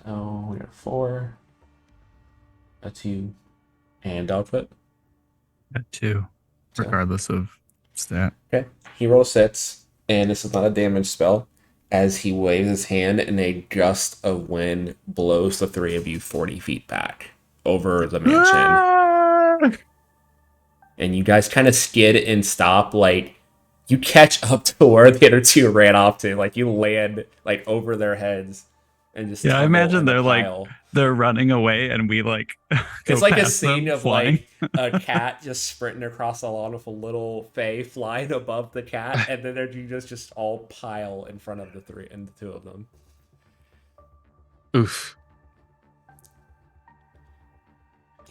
So we got 4, a 2, and Dogfoot. At 2, So- regardless of stat. Okay. He rolls 6, and this is not a damage spell. As he waves his hand, and a gust of wind blows the 3 of you 40 feet back over the mansion. And you guys kind of skid and stop, like you catch up to where the other 2 ran off to. Like you land like over their heads and just Yeah, I tumble imagine in a they're like pile. they're running away, and we like. It's go like a past them scene of flying. like a cat just sprinting across the lawn with a little fae flying above the cat, and then you just all pile in front of the 2 of them. Oof.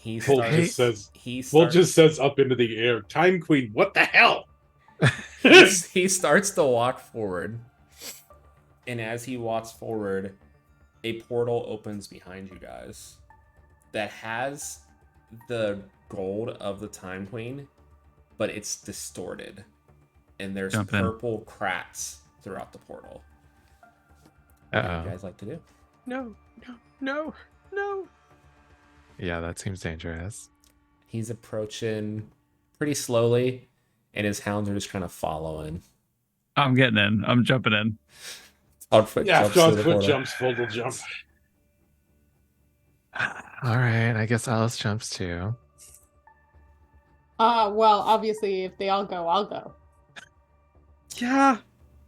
He Vold starts. just says, he Vold starts. just says up into the air, Time Queen, what the hell? He starts to walk forward, and as he walks forward, a portal opens behind you guys that has the gold of the Time Queen, but it's distorted, and there's Jump in. purple cracks throughout the portal. What do you Uh-oh. guys like to do? No, no, no, no. Yeah, that seems dangerous. He's approaching pretty slowly, and his hounds are just kind of following. I'm getting in. I'm jumping in. Dogfoot Yeah, jumps through the Dogfoot portal. jumps, Vold will jump. All right, I guess Alice jumps too. Well, obviously, if they all go, I'll go. Yeah,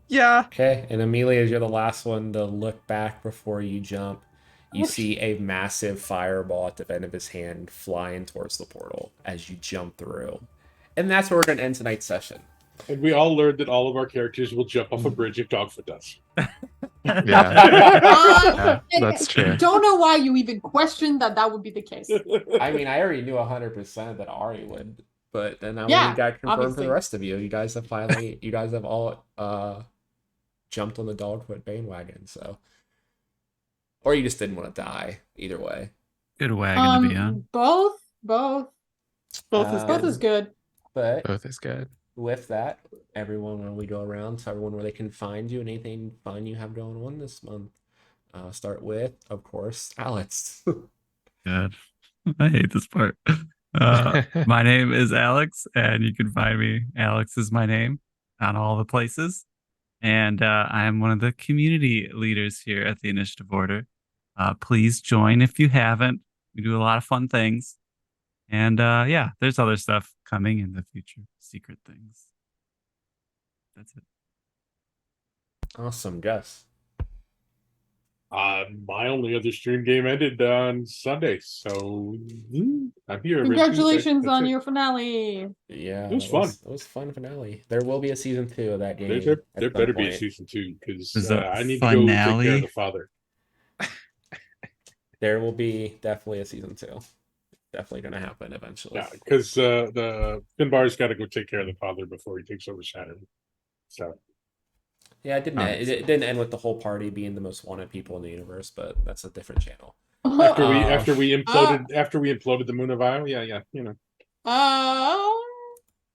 yeah. Okay, and Amelia, you're the last one to look back before you jump. You see a massive fireball at the end of his hand flying towards the portal as you jump through. And that's where we're going to end tonight's session. And we all learned that all of our characters will jump off a bridge if Dogfoot does. Yeah, Yeah, that's true. Don't know why you even questioned that would be the case. I mean, I already knew 100% that Ari would, but then I Yeah, only got confirmed for obviously. the rest of you. You guys have all jumped on the Dogfoot bandwagon, so. Or you just didn't want to die, either way. Good wagon to be on. Both Both is both good. is good. But Both is good. with that, everyone, when we go around, tell everyone where they can find you and anything fun you have going on this month. Start with, of course, Alex. Good. I hate this part. My name is Alex, and you can find me. Alex is my name on all the places. And I am one of the community leaders here at the Initiative Order. Please join if you haven't. We do a lot of fun things. And yeah, there's other stuff coming in the future. Secret things. That's it. Awesome, Gus. My only other stream game ended on Sunday, so I'm here. every Congratulations Tuesday. on That's your finale. Yeah, It was fun. It was a fun finale. There will be a season 2 of that game. it. There at some better be a point. season 2 because Is that I need to go take care finale? of the father. There will be definitely a season 2. Definitely going to happen eventually. Yeah, because the Finbar's got to go take care of the father before he takes over Saturn. So Yeah, it didn't. Alright. It didn't end with the whole party being the most wanted people in the universe, but that's a different channel. after we imploded the moon of Io, yeah, you know.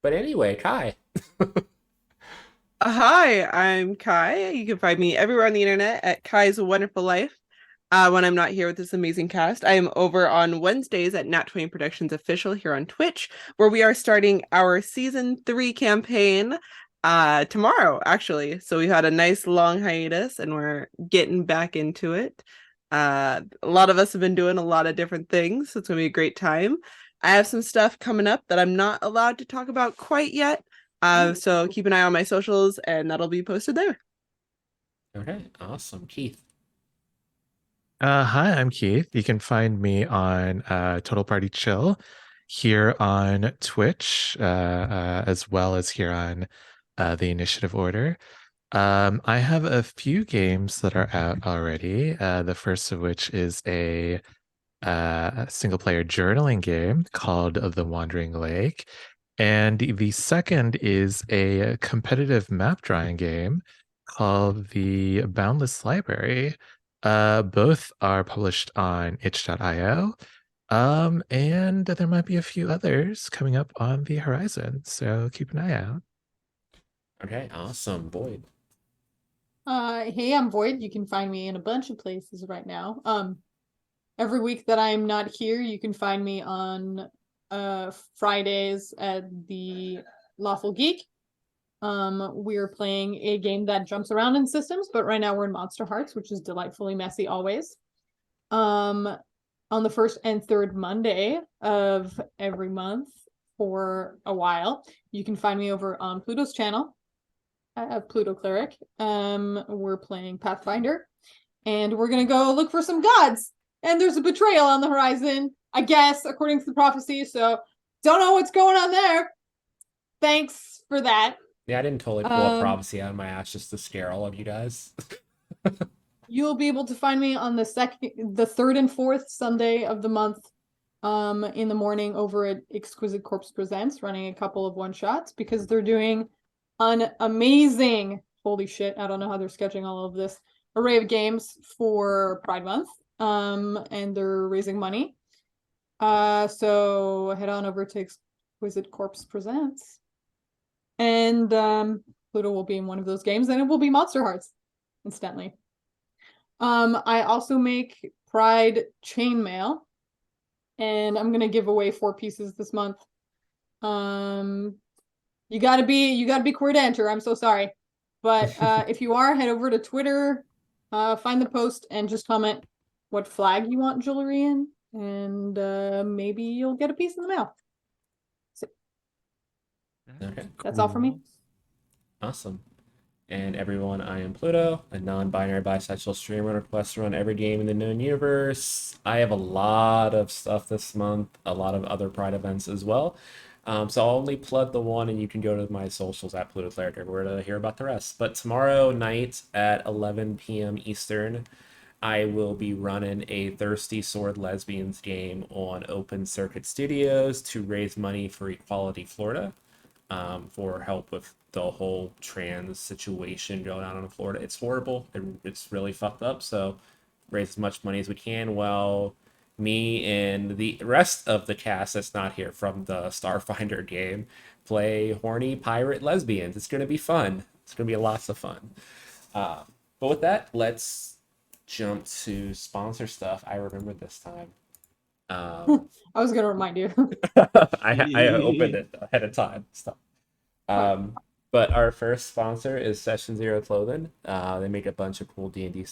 But anyway, Kai. Hi, I'm Kai. You can find me everywhere on the internet at Kai's Wonderful Life. When I'm not here with this amazing cast, I am over on Wednesdays at Nat 20 Productions Official here on Twitch, where we are starting our season 3 campaign tomorrow, actually. So we had a nice long hiatus and we're getting back into it. A lot of us have been doing a lot of different things, so it's gonna be a great time. I have some stuff coming up that I'm not allowed to talk about quite yet. So keep an eye on my socials and that'll be posted there. Okay, awesome. Keith. Hi, I'm Keith. You can find me on Total Party Chill here on Twitch, as well as here on the Initiative Order. I have a few games that are out already. The first of which is a single-player journaling game called The Wandering Lake. And the second is a competitive map drawing game called The Boundless Library. Both are published on itch.io. And there might be a few others coming up on the horizon, so keep an eye out. Okay, awesome. Boyd. Hey, I'm Void. You can find me in a bunch of places right now. Every week that I'm not here, you can find me on Fridays at the Lawful Geek. We're playing a game that jumps around in systems, but right now we're in Monster Hearts, which is delightfully messy always. On the first and third Monday of every month for a while, you can find me over on Pluto's channel, Pluto Cleric. We're playing Pathfinder, and we're gonna go look for some gods. And there's a betrayal on the horizon, I guess, according to the prophecy. So don't know what's going on there. Thanks for that. Yeah, I didn't totally pull a prophecy out of my ass just to scare all of you guys. You'll be able to find me on the third and fourth Sunday of the month in the morning over at Exquisite Corpse Presents, running a couple of one-shots because they're doing an amazing, holy shit, I don't know how they're sketching all of this, array of games for Pride Month. And they're raising money. So head on over to Exquisite Corpse Presents. And Pluto will be in one of those games, and it will be Monster Hearts, incidentally. I also make Pride chainmail, and I'm gonna give away 4 pieces this month. You gotta be queer to enter. I'm so sorry, but if you are, head over to Twitter, find the post, and just comment what flag you want jewelry in, and maybe you'll get a piece in the mail. So, Okay. that's all for me. Awesome. And everyone, I am Pluto, a non-binary bisexual streamer and request to run every game in the known universe. I have a lot of stuff this month, a lot of other Pride events as well. So I'll only plug the one, and you can go to my socials at Pluto Cleric everywhere to hear about the rest. But tomorrow night at 11 p.m. Eastern, I will be running a Thirsty Sword Lesbians game on Open Circuit Studios to raise money for Equality Florida, for help with the whole trans situation going on in Florida. It's horrible. It's really fucked up. So raise as much money as we can while me and the rest of the cast that's not here from the Starfinder game play horny pirate lesbians. It's going to be fun. It's going to be lots of fun. But with that, let's jump to sponsor stuff. I remember this time. I was gonna remind you. I opened it ahead of time. Stuff. But our first sponsor is Session Zero Clothing. They make a bunch of cool D&D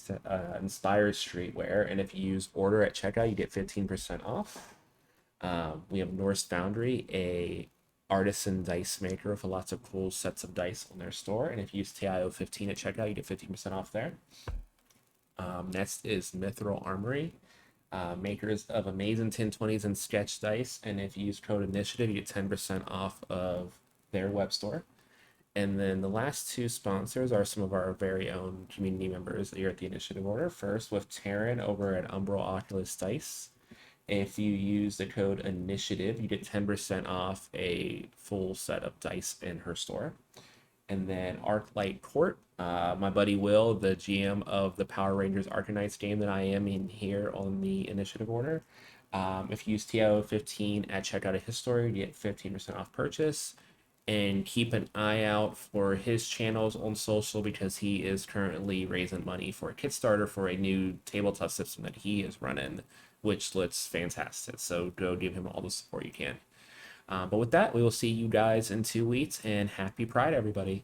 inspired streetwear, and if you use order at checkout, you get 15% off. We have Norse Foundry, a artisan dice maker with lots of cool sets of dice on their store, and if you use TIO15 at checkout, you get 15% off there. Next is Mithril Armory, makers of amazing 1020s and sketch dice, and if you use code initiative, you get 10% off of their web store. And then the last 2 sponsors are some of our very own community members here at the Initiative Order. First, with Taryn over at Umbral Oculus Dice. If you use the code initiative, you get 10% off a full set of dice in her store. And then Arclight Court, my buddy Will, the GM of the Power Rangers Arcanines game that I am in here on the Initiative Order. If you use TIO15 at checkout of his store, you get 15% off purchase. And keep an eye out for his channels on social because he is currently raising money for a Kickstarter for a new tabletop system that he is running, which looks fantastic. So go give him all the support you can. But with that, we will see you guys in 2 weeks, and happy Pride, everybody.